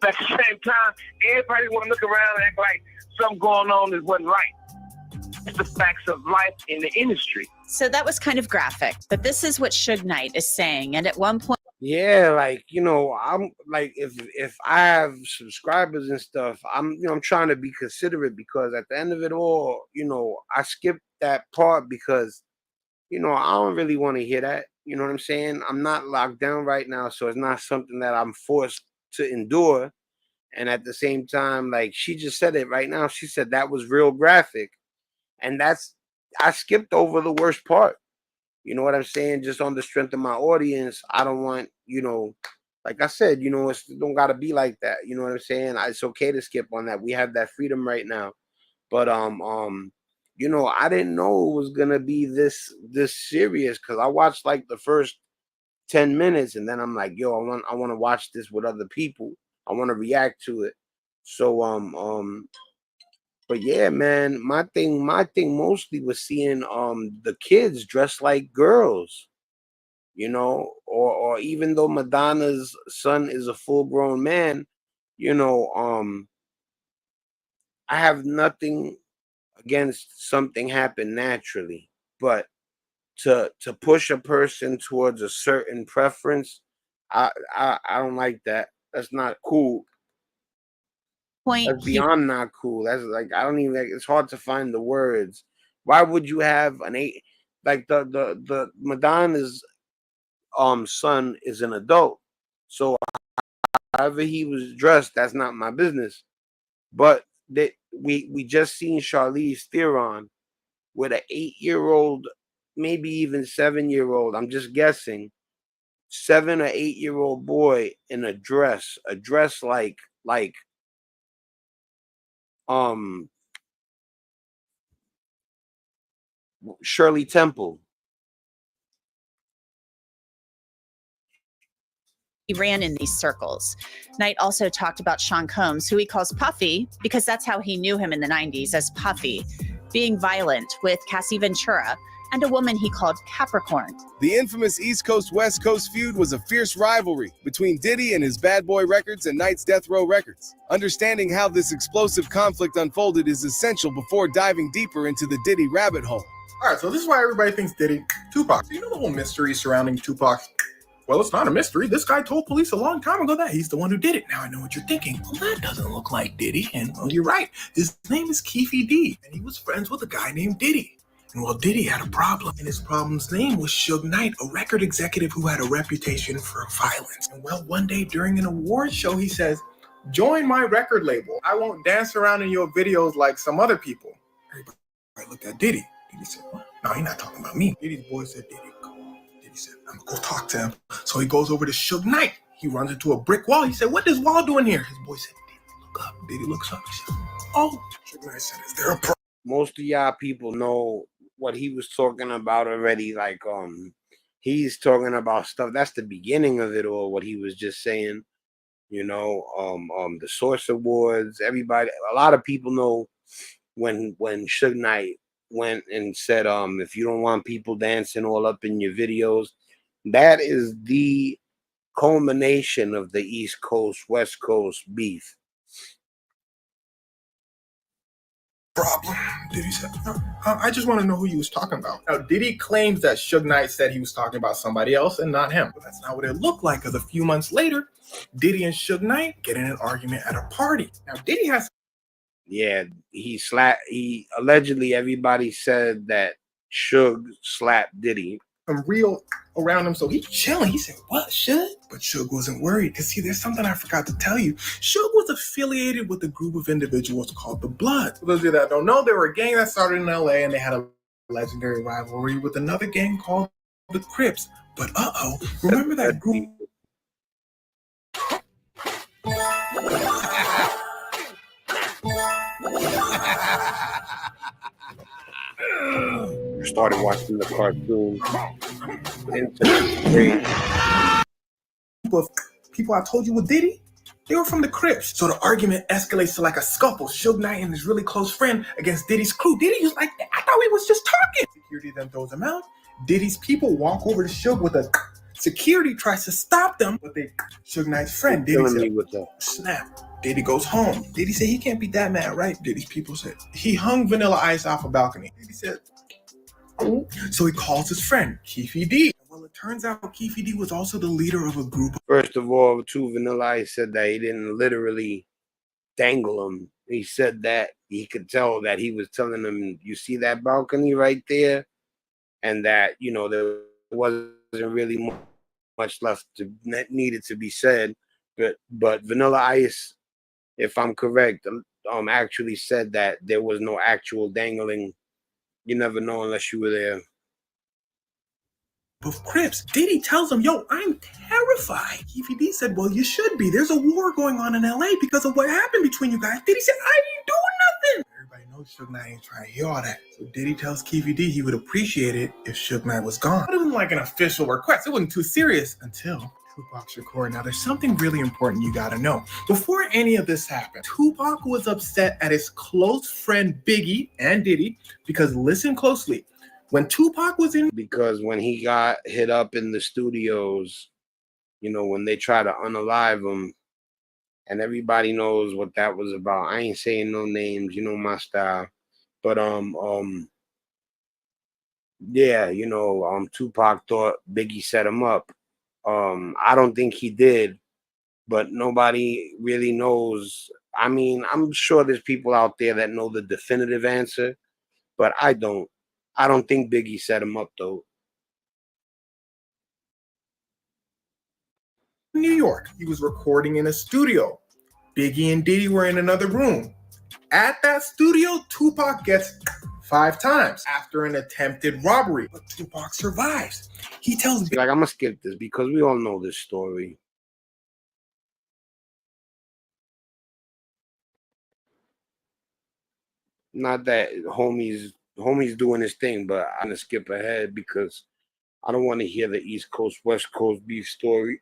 But at the same time, everybody want to look around and act like something going on that wasn't right. It's the facts of life in the industry. So that was kind of graphic, but this is what Suge Knight is saying. And at one point, Yeah, like, you know, I'm like, if I have subscribers and stuff, I'm trying to be considerate, because at the end of it all, you know, I skipped that part because, you know, I don't really want to hear that. You know what I'm saying? I'm not locked down right now, so it's not something that I'm forced to endure. And at the same time, like, she just said it right now. She said that was real graphic. And I skipped over the worst part. You know what I'm saying? Just on the strength of my audience, I don't want, you know, like I said, you know, it don't gotta be like that. You know what I'm saying? It's okay to skip on that. We have that freedom right now. But you know, I didn't know it was gonna be this serious, because I watched like the first 10 minutes, and then I'm like, yo, I want to watch this with other people. I want to react to it. So but yeah, man, my thing mostly was seeing the kids dressed like girls, you know, or even though Madonna's son is a full-grown man, you know, I have nothing against something happen naturally, but to push a person towards a certain preference, I don't like that. That's not cool. That's beyond not cool. That's like, I don't even, like, it's hard to find the words. Why would you have an eight, like the Madonna's son is an adult, so however he was dressed, that's not my business. But that we just seen Charlize Theron with an 8-year-old, maybe even 7-year-old, I'm just guessing, 7 or 8-year-old boy in a dress like um Shirley Temple. he ran in these circles. Knight also talked about Sean Combs, who he calls Puffy, because that's how he knew him in the 90s, as Puffy, being violent with Cassie Ventura and a woman he called Capricorn. The infamous East Coast West Coast feud was a fierce rivalry between Diddy and his Bad Boy Records and Knight's Death Row Records. Understanding how this explosive conflict unfolded is essential before diving deeper into the Diddy rabbit hole. All right, so this is why everybody thinks Diddy, Tupac. You know the whole mystery surrounding Tupac? Well, it's not a mystery. This guy told police a long time ago that he's the one who did it. Now I know what you're thinking. Well, that doesn't look like Diddy. And well, you're right. His name is Keefy D, and he was friends with a guy named Diddy. And well, Diddy had a problem, and his problem's name was Suge Knight, a record executive who had a reputation for violence. And well, one day during an award show, he says, "Join my record label. I won't dance around in your videos like some other people." Everybody looked at Diddy. Diddy said, "What? No, he's not talking about me." Diddy's boy said, "Diddy, go." Diddy said, "I'm gonna go talk to him." So he goes over to Suge Knight. He runs into a brick wall. He said, "What is Wall doing here?" His boy said, "Diddy, look up." Diddy looks up. He said, "Oh." Suge Knight said, "Is there a problem?" Most of y'all people know what he was talking about already. Like, he's talking about stuff that's the beginning of it all, what he was just saying, you know. The Source Awards, everybody, a lot of people know when Suge Knight went and said, if you don't want people dancing all up in your videos, that is the culmination of the East Coast West Coast beef. Problem. Diddy said, I just want to know who you was talking about. Now, Diddy claims that Suge Knight said he was talking about somebody else and not him. But that's not what it looked like, because a few months later, Diddy and Suge Knight get in an argument at a party. Now, Diddy has... Yeah, he allegedly, everybody said that Suge slapped Diddy. Some real around him, so he's chilling. He said, "What, Suge?" But Suge wasn't worried, because see, there's something I forgot to tell you. Suge was affiliated with a group of individuals called the Bloods. For those of you that don't know, they were a gang that started in LA, and they had a legendary rivalry with another gang called the Crips. But remember that group? Started watching the cartoon. People I told you with Diddy, They were from the Crips. So the argument escalates to like a scuffle. Suge Knight and his really close friend against Diddy's crew. Diddy was like, I thought we was just talking. Security then throws him out. Diddy's people walk over to Suge with a security tries to stop them, but they Suge Knight's friend Diddy said, with the snap. Diddy goes home. Diddy said he can't be that mad, right? Diddy's people said he hung Vanilla Ice off a balcony. Diddy said, oh. So he calls his friend Keefy D. Well, it turns out Keefy D was also the leader of a group. First of all, too, Vanilla Ice said that he didn't literally dangle him. He said that he could tell that he was telling him, you see that balcony right there? And that, you know, there wasn't really much left that needed to be said. But Vanilla Ice, if I'm correct, actually said that there was no actual dangling. You never know unless you were there. Of Crips. Diddy tells him, yo, I'm terrified. Keefy D said, well, you should be. There's a war going on in LA because of what happened between you guys. Diddy said, I didn't do nothing. Everybody knows Suge Knight ain't trying to hear all that. So Diddy tells Keefy D he would appreciate it if Suge Knight was gone. It wasn't like an official request. It wasn't too serious until Tupac Shakur. Now, there's something really important you gotta know. Before any of this happened, Tupac was upset at his close friend Biggie and Diddy because, listen closely, when Tupac was in... Because when he got hit up in the studios, you know, when they try to unalive him, and everybody knows what that was about. I ain't saying no names, you know my style. But yeah, you know, Tupac thought Biggie set him up. I don't think he did, but nobody really knows. I mean, I'm sure there's people out there that know the definitive answer, but I don't. I don't think Biggie set him up, though. New York. He was recording in a studio. Biggie and Diddy were in another room. At that studio, Tupac gets 5 times after an attempted robbery, but Tupac survives. He tells me, like, I'm gonna skip this because we all know this story. Not that homie's doing his thing, but I'm gonna skip ahead because I don't want to hear the East Coast, West Coast beef story.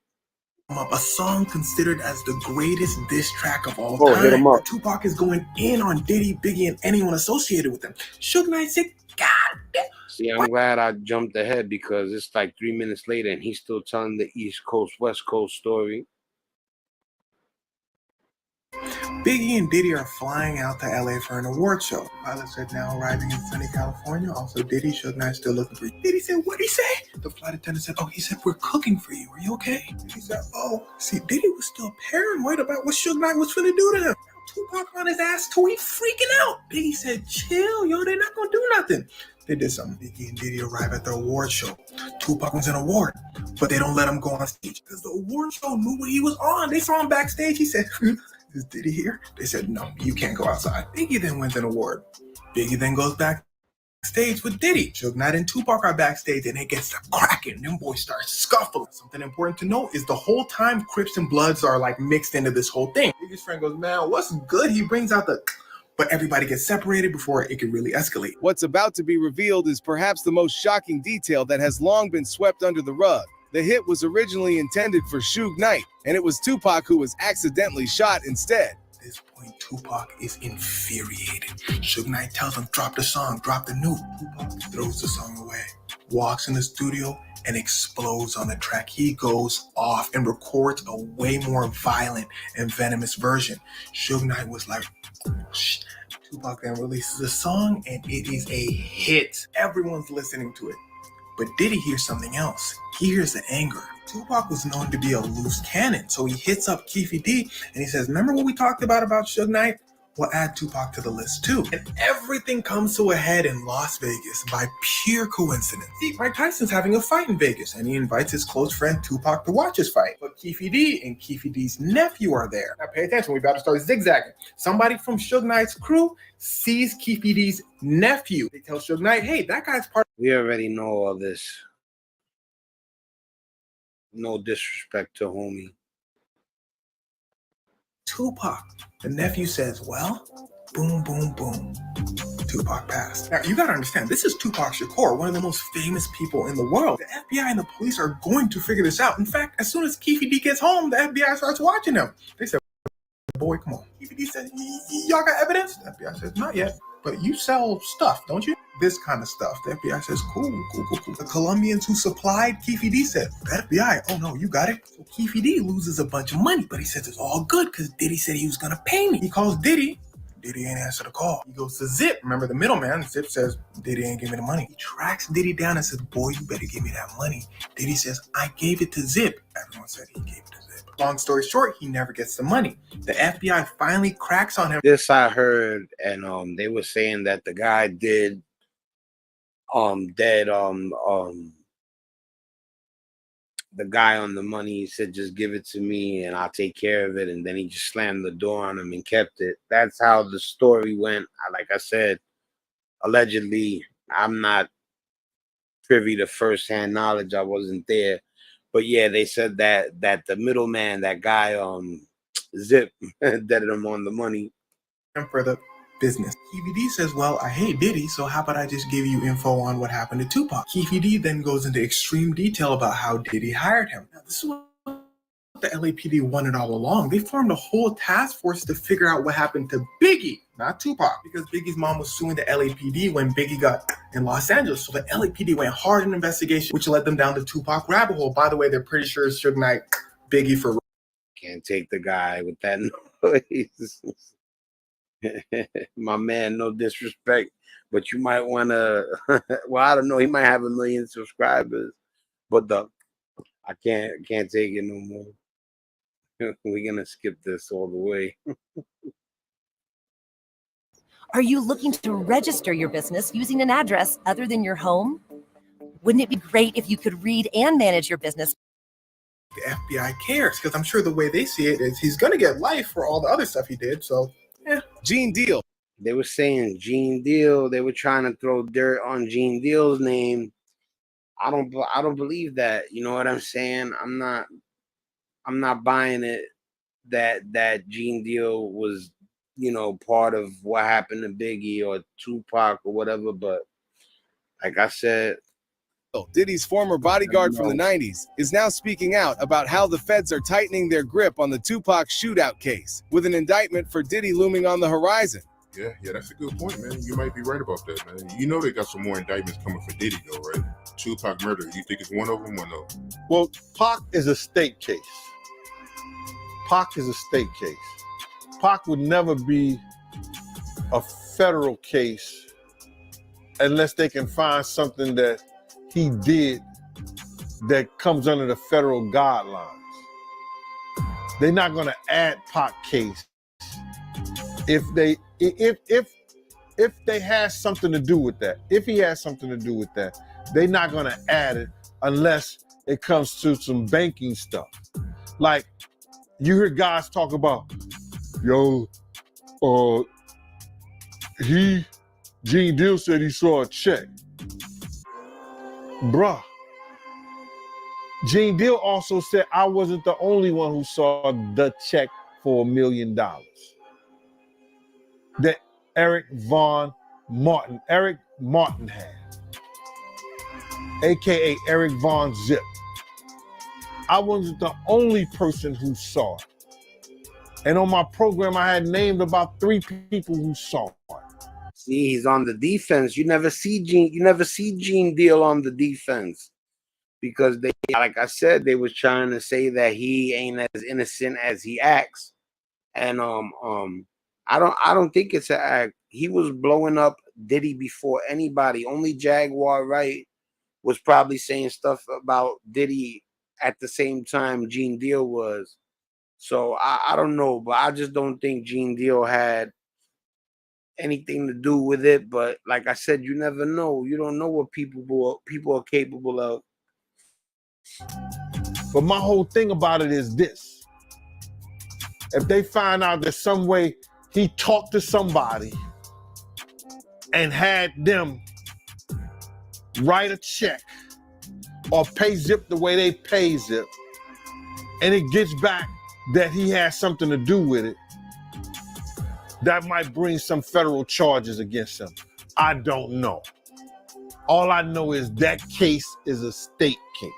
A song considered as the greatest diss track of all time. Hit him up. Tupac is going in on Diddy, Biggie, and anyone associated with them. Suge Knight said, God damn. See, I'm glad I jumped ahead because it's like 3 minutes later and he's still telling the East Coast, West Coast story. Biggie and Diddy are flying out to LA for an award show. Pilot said now arriving in sunny California. Also, Diddy, Suge Knight still looking for you. Diddy said, what'd he say? The flight attendant said, oh, he said, we're cooking for you. Are you okay? He said, oh. See, Diddy was still paranoid about what Suge Knight was finna do to him. Tupac on his ass too, he freaking out. Biggie said, chill, yo, they're not gonna do nothing. They did something. Biggie and Diddy arrive at the award show. Tupac wins an award, but they don't let him go on stage because the award show knew what he was on. They saw him backstage. He said, is Diddy here? They said, no, you can't go outside. Biggie then wins an award. Biggie then goes backstage with Diddy. Suge Knight and Tupac are backstage and it gets to cracking. Them boys start scuffling. Something important to note is the whole time Crips and Bloods are like mixed into this whole thing. Biggie's friend goes, man, what's good? He brings out the... But everybody gets separated before it can really escalate. What's about to be revealed is perhaps the most shocking detail that has long been swept under the rug. The hit was originally intended for Suge Knight, and it was Tupac who was accidentally shot instead. At this point, Tupac is infuriated. Suge Knight tells him, drop the song, drop the nuke. Tupac throws the song away, walks in the studio, and explodes on the track. He goes off and records a way more violent and venomous version. Suge Knight was like, shh. Tupac then releases a song, and it is a hit. Everyone's listening to it. But Diddy hears something else. He hears the anger. Tupac was known to be a loose cannon, so he hits up Keefy D and he says, remember what we talked about Suge Knight? We'll add Tupac to the list too. And everything comes to a head in Las Vegas by pure coincidence. See, Mike Tyson's having a fight in Vegas and he invites his close friend Tupac to watch his fight. But Keefy D and Keefy D's nephew are there. Now pay attention, we about to start zigzagging. Somebody from Suge Knight's crew sees Keefy D's nephew. They tell Suge Knight, hey, that guy's part. We already know all this. No disrespect to homie. Tupac. The nephew says, well, boom, boom, boom. Tupac passed. Now, you gotta understand, this is Tupac Shakur, one of the most famous people in the world. The FBI and the police are going to figure this out. In fact, as soon as Keefy D gets home, the FBI starts watching him. They said, boy, come on. DVD said, y'all got evidence? The FBI says, not yet. But you sell stuff, don't you? This kind of stuff. The FBI says, cool. The Colombians who supplied Keefe D said, the FBI, oh no, you got it. So Keefe D loses a bunch of money, but he says it's all good because Diddy said he was going to pay me. He calls Diddy. Diddy ain't answer the call. He goes to Zip. Remember the middleman? Zip says, Diddy ain't give me the money. He tracks Diddy down and says, boy, you better give me that money. Diddy says, I gave it to Zip. Everyone said he gave it to Zip. Long story short, he never gets the money. The FBI finally cracks on him. This I heard, and they were saying that the guy did the guy on the money, he said, just give it to me and I'll take care of it. And then he just slammed the door on him and kept it. That's how the story went. Like I said, allegedly, I'm not privy to firsthand knowledge. I wasn't there. But yeah, they said that the middleman, that guy, Zip, deaded him on the money. For the business. Keefe D says, well, I hate Diddy, so how about I just give you info on what happened to Tupac? Keefe D then goes into extreme detail about how Diddy hired him. Now, this is what the LAPD wanted all along. They formed a whole task force to figure out what happened to Biggie, not Tupac, because Biggie's mom was suing the LAPD when Biggie got in Los Angeles. So the LAPD went hard in investigation, which led them down the Tupac rabbit hole. By the way, they're pretty sure Suge Knight Biggie for... Can't take the guy with that noise. My man, no disrespect, but you might want to, well, I don't know, he might have 1 million subscribers, but I can't take it no more. We're gonna skip this all the way. Are you looking to register your business using an address other than your home? Wouldn't it be great if you could read and manage your business? The FBI cares, because I'm sure the way they see it is he's gonna get life for all the other stuff he did, so yeah. Gene Deal. They were saying Gene Deal. They were trying to throw dirt on Gene Deal's name. I don't believe that. You know what I'm saying? I'm not buying it that Gene Deal was, you know, part of what happened to Biggie or Tupac or whatever. But like I said, Diddy's former bodyguard from the 90s is now speaking out about how the feds are tightening their grip on the Tupac shootout case, with an indictment for Diddy looming on the horizon. Yeah, that's a good point, man. You might be right about that, man. You know they got some more indictments coming for Diddy, though, right? Tupac murder. You think it's one of them or no? Well, Pac is a state case. Pac is a state case. Pac would never be a federal case unless they can find something that he did that comes under the federal guidelines. They're not going to add Pac case if they have something to do with that. If he has something to do with that, they're not going to add it unless it comes to some banking stuff. Like you hear guys talk about, Gene Deal said he saw a check. Bruh. Gene Deal also said I wasn't the only one who saw the check for $1 million that Eric Martin had, AKA Eric Von Zip. I wasn't the only person who saw it. And on my program, I had named about 3 people who saw it. See, he's on the defense. You never see Gene Deal on the defense, because they, like I said, they was trying to say that he ain't as innocent as he acts. And I don't think it's an act. He was blowing up Diddy before anybody. Only Jaguar Wright was probably saying stuff about Diddy at the same time Gene Deal was. So I don't know, but I just don't think Gene Deal had anything to do with it. But like I said, you never know. You don't know what people are capable of. But my whole thing about it is this. If they find out that some way he talked to somebody and had them write a check or pay Zip the way they pay Zip, and it gets back that he has something to do with it, that might bring some federal charges against him. I don't know. All I know is that case is a state case.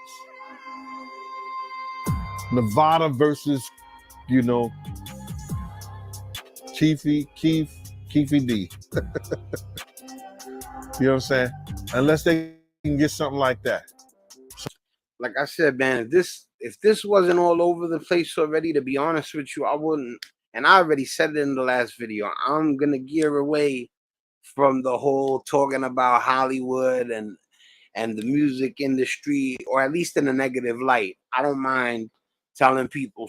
Nevada versus, Keefy D. You know what I'm saying? Unless they can get something like that. Like I said, man, if this wasn't all over the place already, to be honest with you, I wouldn't. And I already said it in the last video. I'm gonna gear away from the whole talking about Hollywood and the music industry, or at least in a negative light. I don't mind telling people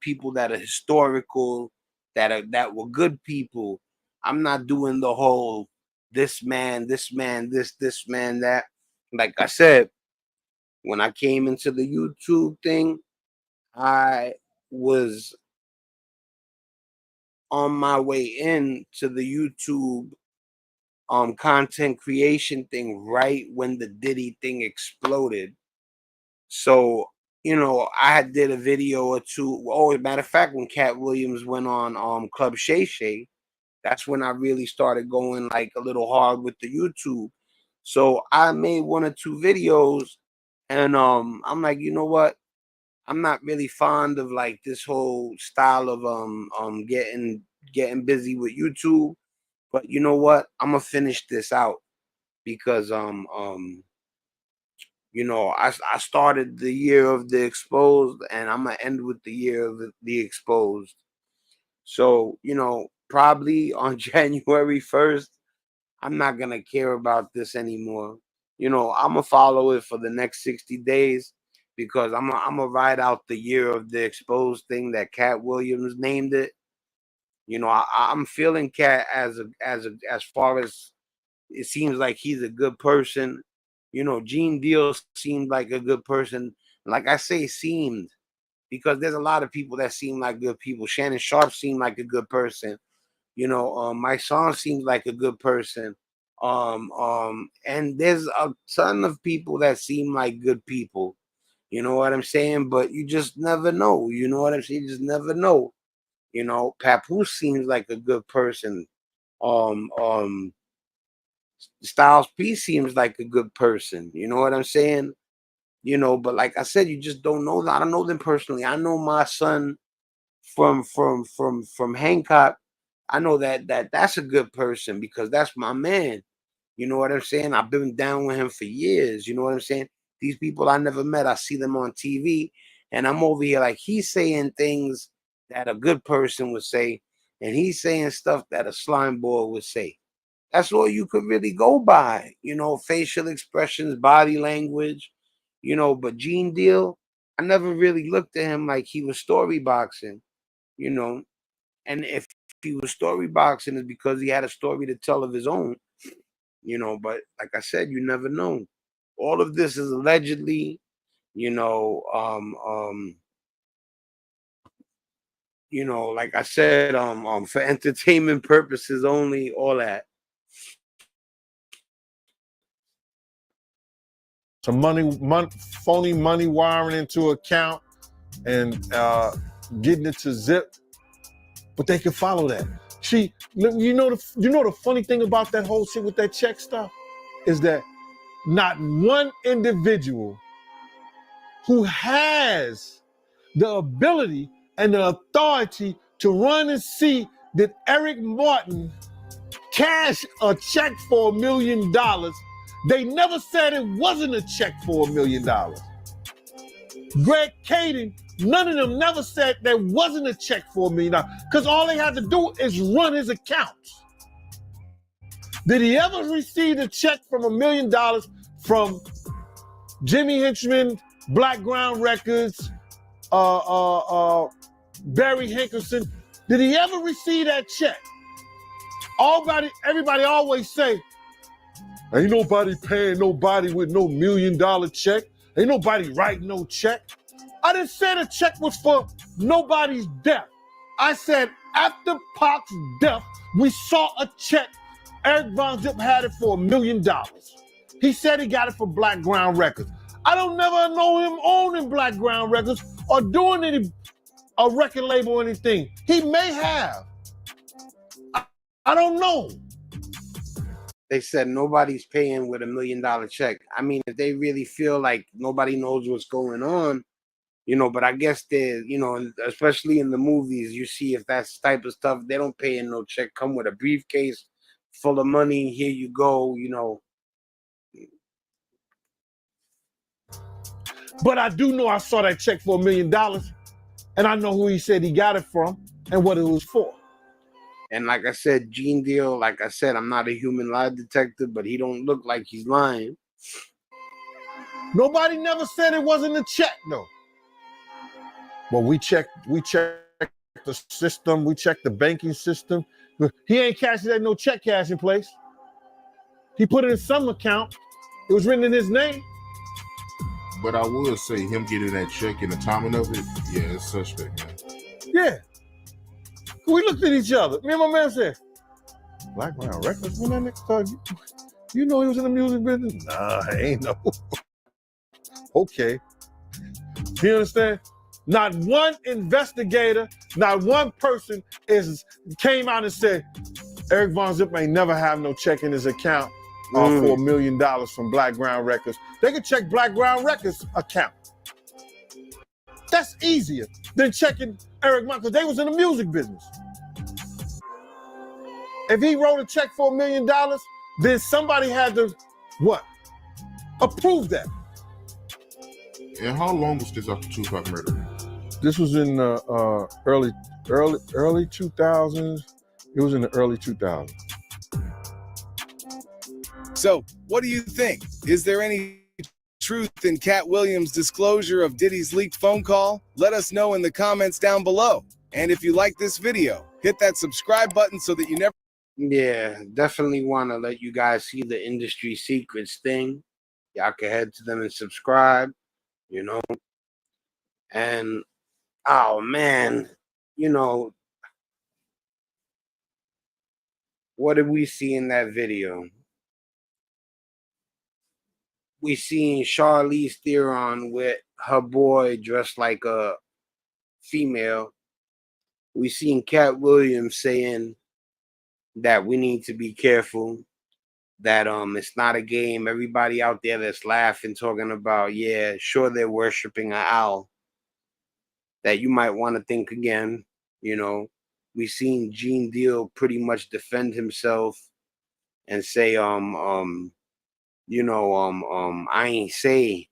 people that are historical, that were good people. I'm not doing the whole this man, this man, this man, that. Like I said, when I came into the YouTube thing, I was on my way in to the YouTube content creation thing right when the Diddy thing exploded. So, I had did a video or two. Oh, as a matter of fact, when Cat Williams went on Club Shay Shay, that's when I really started going like a little hard with the YouTube. So I made one or two videos, and I'm like, you know what? I'm not really fond of like this whole style of getting busy with YouTube. But you know what? I'm gonna finish this out because I started the year of the exposed, and I'm gonna end with the year of the exposed. So, probably on January 1st, I'm not gonna care about this anymore. I'm gonna follow it for the next 60 days because I'm gonna ride out the year of the exposed thing that Cat Williams named it. I'm feeling Cat as far as it seems like he's a good person. Gene Deal seemed like a good person. Like I say, seemed, because there's a lot of people that seem like good people. Shannon Sharp seemed like a good person. My son seems like a good person. And there's a ton of people that seem like good people. You know what I'm saying? But you just never know. You know what I'm saying? You just never know. Papoose seems like a good person. Um, um, Styles P seems like a good person. You know what I'm saying? But like I said, you just don't know that. I don't know them personally. I know my son from Hancock. I know that's a good person because that's my man. You know what I'm saying? I've been down with him for years. You know what I'm saying? These people I never met, I see them on TV, and I'm over here like he's saying things that a good person would say, and he's saying stuff that a slime ball would say. That's all you could really go by, facial expressions, body language, but Gene Deal, I never really looked at him like he was story boxing, you know. And if he was story boxing, it's because he had a story to tell of his own, but like I said, you never know. All of this is allegedly, like I said, for entertainment purposes only, all that. Some phony money wiring into account and getting it to zip, but they can follow that. See, the funny thing about that whole shit with that check stuff is that not one individual who has the ability and the authority to run and see that Eric Martin cashed a check for $1 million. They never said it wasn't a check for $1 million. Greg Kading, none of them never said there wasn't a check for $1 million because all they had to do is run his accounts. Did he ever receive a check from $1 million from Jimmy Hinchman, Blackground Records, Barry Hankerson? Did he ever receive that check? Everybody always say, ain't nobody paying nobody with no $1 million check. Ain't nobody writing no check. I didn't say the check was for nobody's death. I said after Pac's death, we saw a check. Eric Von Zip had it for $1 million. He said he got it for Blackground Records. I don't never know him owning Blackground Records or doing a record label or anything. He may have. I don't know. They said nobody's paying with $1 million check. I mean, if they really feel like nobody knows what's going on, But I guess they, especially in the movies, you see if that's the type of stuff, they don't pay in no check. Come with a briefcase full of money. Here you go. But I do know I saw that check for $1 million, and I know who he said he got it from and what it was for. And like I said, Gene Deal, like I said, I'm not a human lie detector, but he don't look like he's lying. Nobody never said it wasn't a check, though. Well, we checked the system, we checked the banking system. He ain't cashing that no check cashing place. He put it in some account. It was written in his name. But I would say him getting that check and the timing of it, yeah, it's suspect, man. Yeah. We looked at each other. Me and my man said, Black Brown Records, when that nigga started, you know he was in the music business? Nah, I ain't know. Okay. You understand? Not one investigator, not one person came out and said, Eric Von Zip ain't never have no check in his account for $1 million from Black Ground Records. They could check Black Ground Records account. That's easier than checking Eric Von, because they was in the music business. If he wrote a check for $1 million, then somebody had to, what? Approve that. And how long was this after Tupac murder? This was in early 2000s. It was in the early 2000s. So, what do you think? Is there any truth in Cat Williams' disclosure of Diddy's leaked phone call? Let us know in the comments down below. And if you like this video, hit that subscribe button so that you never... Yeah, definitely want to let you guys see the industry secrets thing. Y'all can head to them and subscribe, And, oh, man, what did we see in that video? We seen Charlize Theron with her boy dressed like a female. We seen Cat Williams saying that we need to be careful, that it's not a game. Everybody out there that's laughing, talking about, yeah, sure they're worshiping an owl, that you might want to think again. We seen Gene Deal pretty much defend himself and say, I ain't say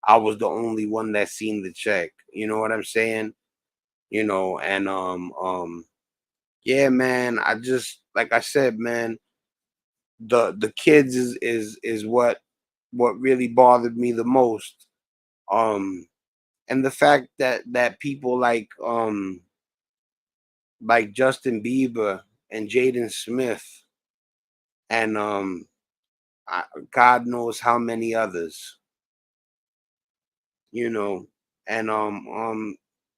I was the only one that seen the check. You know what I'm saying? Yeah, man, I just, like I said, man, the kids is what really bothered me the most. And the fact that people like Justin Bieber and Jaden Smith and God knows how many others, and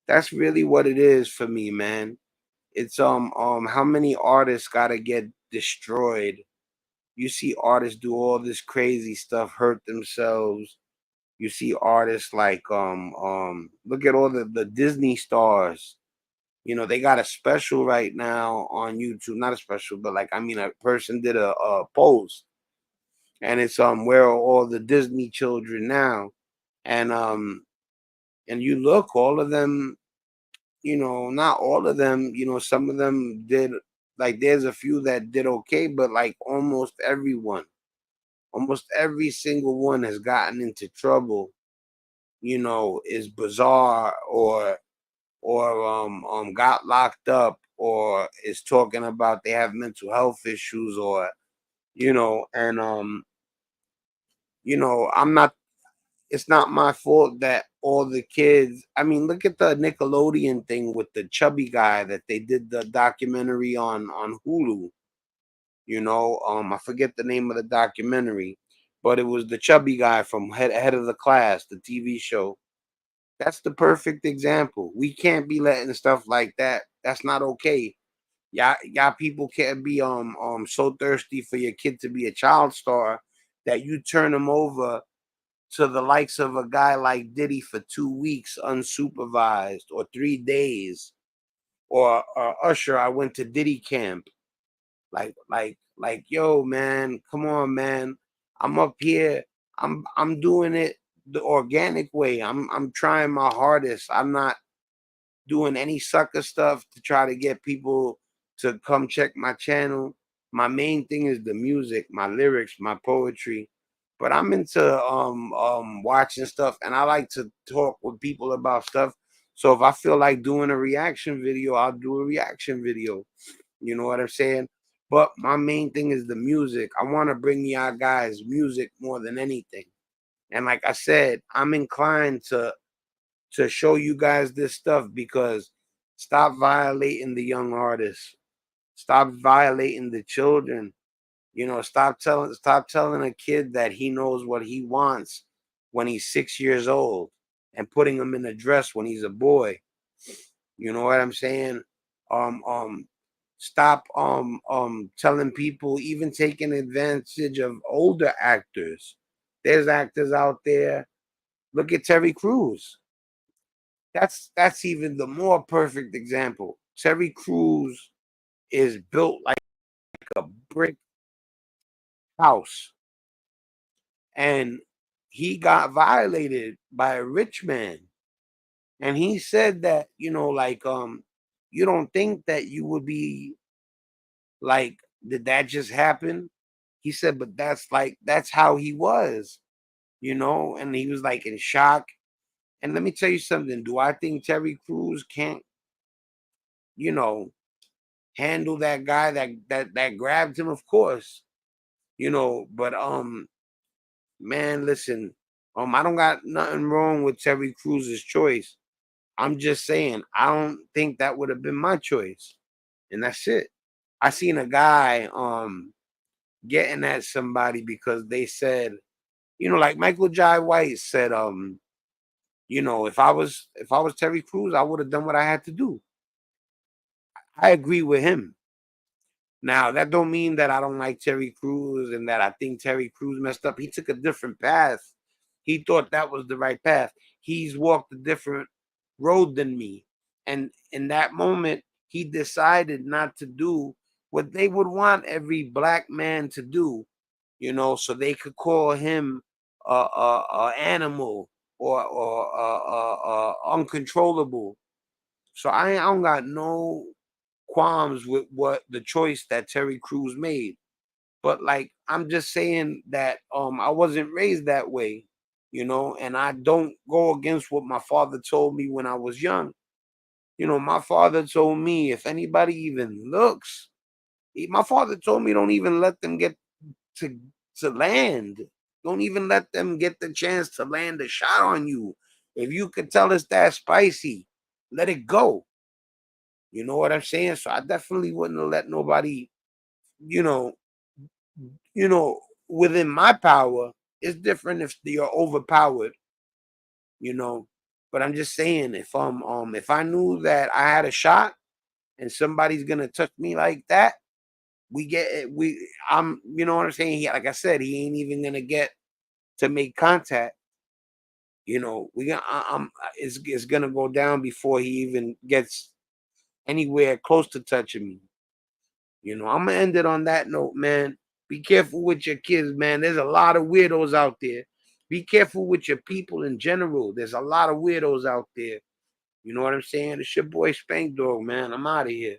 that's really what it is for me, man. It's how many artists gotta get destroyed. You see artists do all this crazy stuff, hurt themselves. You see artists like look at all the Disney stars. They got a special right now on YouTube. Not a special, but like, I mean, a person did a post, and it's where are all the Disney children now? And you look, all of them, not all of them, some of them did, like, there's a few that did okay, but like almost everyone, almost every single one has gotten into trouble, is bizarre, or got locked up, or is talking about they have mental health issues, or and I'm not, it's not my fault that all the kids, I mean, look at the Nickelodeon thing with the chubby guy that they did the documentary on Hulu. I forget the name of the documentary, but it was the chubby guy from Head of the Class, the TV show. That's the perfect example. We can't be letting stuff like that. That's not okay. Y'all people can't be so thirsty for your kid to be a child star that you turn him over to the likes of a guy like Diddy for 2 weeks unsupervised, or 3 days, or Usher, I went to Diddy camp. Like, yo, man, come on, man. I'm up here. I'm doing it the organic way. I'm trying my hardest. I'm not doing any sucker stuff to try to get people to come check my channel. My main thing is the music, my lyrics, my poetry. But I'm into watching stuff, and I like to talk with people about stuff. So if I feel like doing a reaction video, I'll do a reaction video. You know what I'm saying? But my main thing is the music. I want to bring y'all guys music more than anything. And like I said, I'm inclined to show you guys this stuff because stop violating the young artists. Stop violating the children. You know, stop telling a kid that he knows what he wants when he's 6 years old and putting him in a dress when he's a boy. You know what I'm saying? Um, um, stop telling people, even taking advantage of older actors. There's actors out there. Look at Terry Crews. That's even the more perfect example. Terry Crews is built like a brick house, and he got violated by a rich man. And he said that, you know, like, you don't think that you would be like, did that just happen? He said, but that's how he was, you know, and he was like in shock. And let me tell you something. Do I think Terry Crews can't, you know, handle that guy that grabbed him? Of course, you know, but man, listen, I don't got nothing wrong with Terry Crews's choice. I'm just saying, I don't think that would have been my choice. And that's it. I seen a guy getting at somebody because they said, you know, like Michael Jai White said, you know, if I was Terry Crews, I would have done what I had to do. I agree with him. Now, that don't mean that I don't like Terry Crews and that I think Terry Crews messed up. He took a different path. He thought that was the right path. He's walked a different road than me. And in that moment, he decided not to do what they would want every black man to do, you know, so they could call him a animal or uncontrollable. So I don't got no qualms with what the choice that Terry Crews made. But like I'm just saying that I wasn't raised that way, you know, and I don't go against what my father told me when I was young. You know, my father told me if anybody even looks, my father told me don't even let them get to to land. Don't even let them get the chance to land a shot on you. If you could tell us that spicy, let it go. You know what I'm saying? So I definitely wouldn't have let nobody, you know, you know, within my power. It's different if you're overpowered, you know. But I'm just saying, if I knew that I had a shot and somebody's gonna touch me like that, we get it. I'm, you know what I'm saying. Like I said, he ain't even gonna get to make contact. You know, it's gonna go down before he even gets anywhere close to touching me. You know, I'm gonna end it on that note, man. Be careful with your kids, man. There's a lot of weirdos out there. Be careful with your people in general. There's a lot of weirdos out there. You know what I'm saying? It's your boy Spank Dog, man. I'm out of here.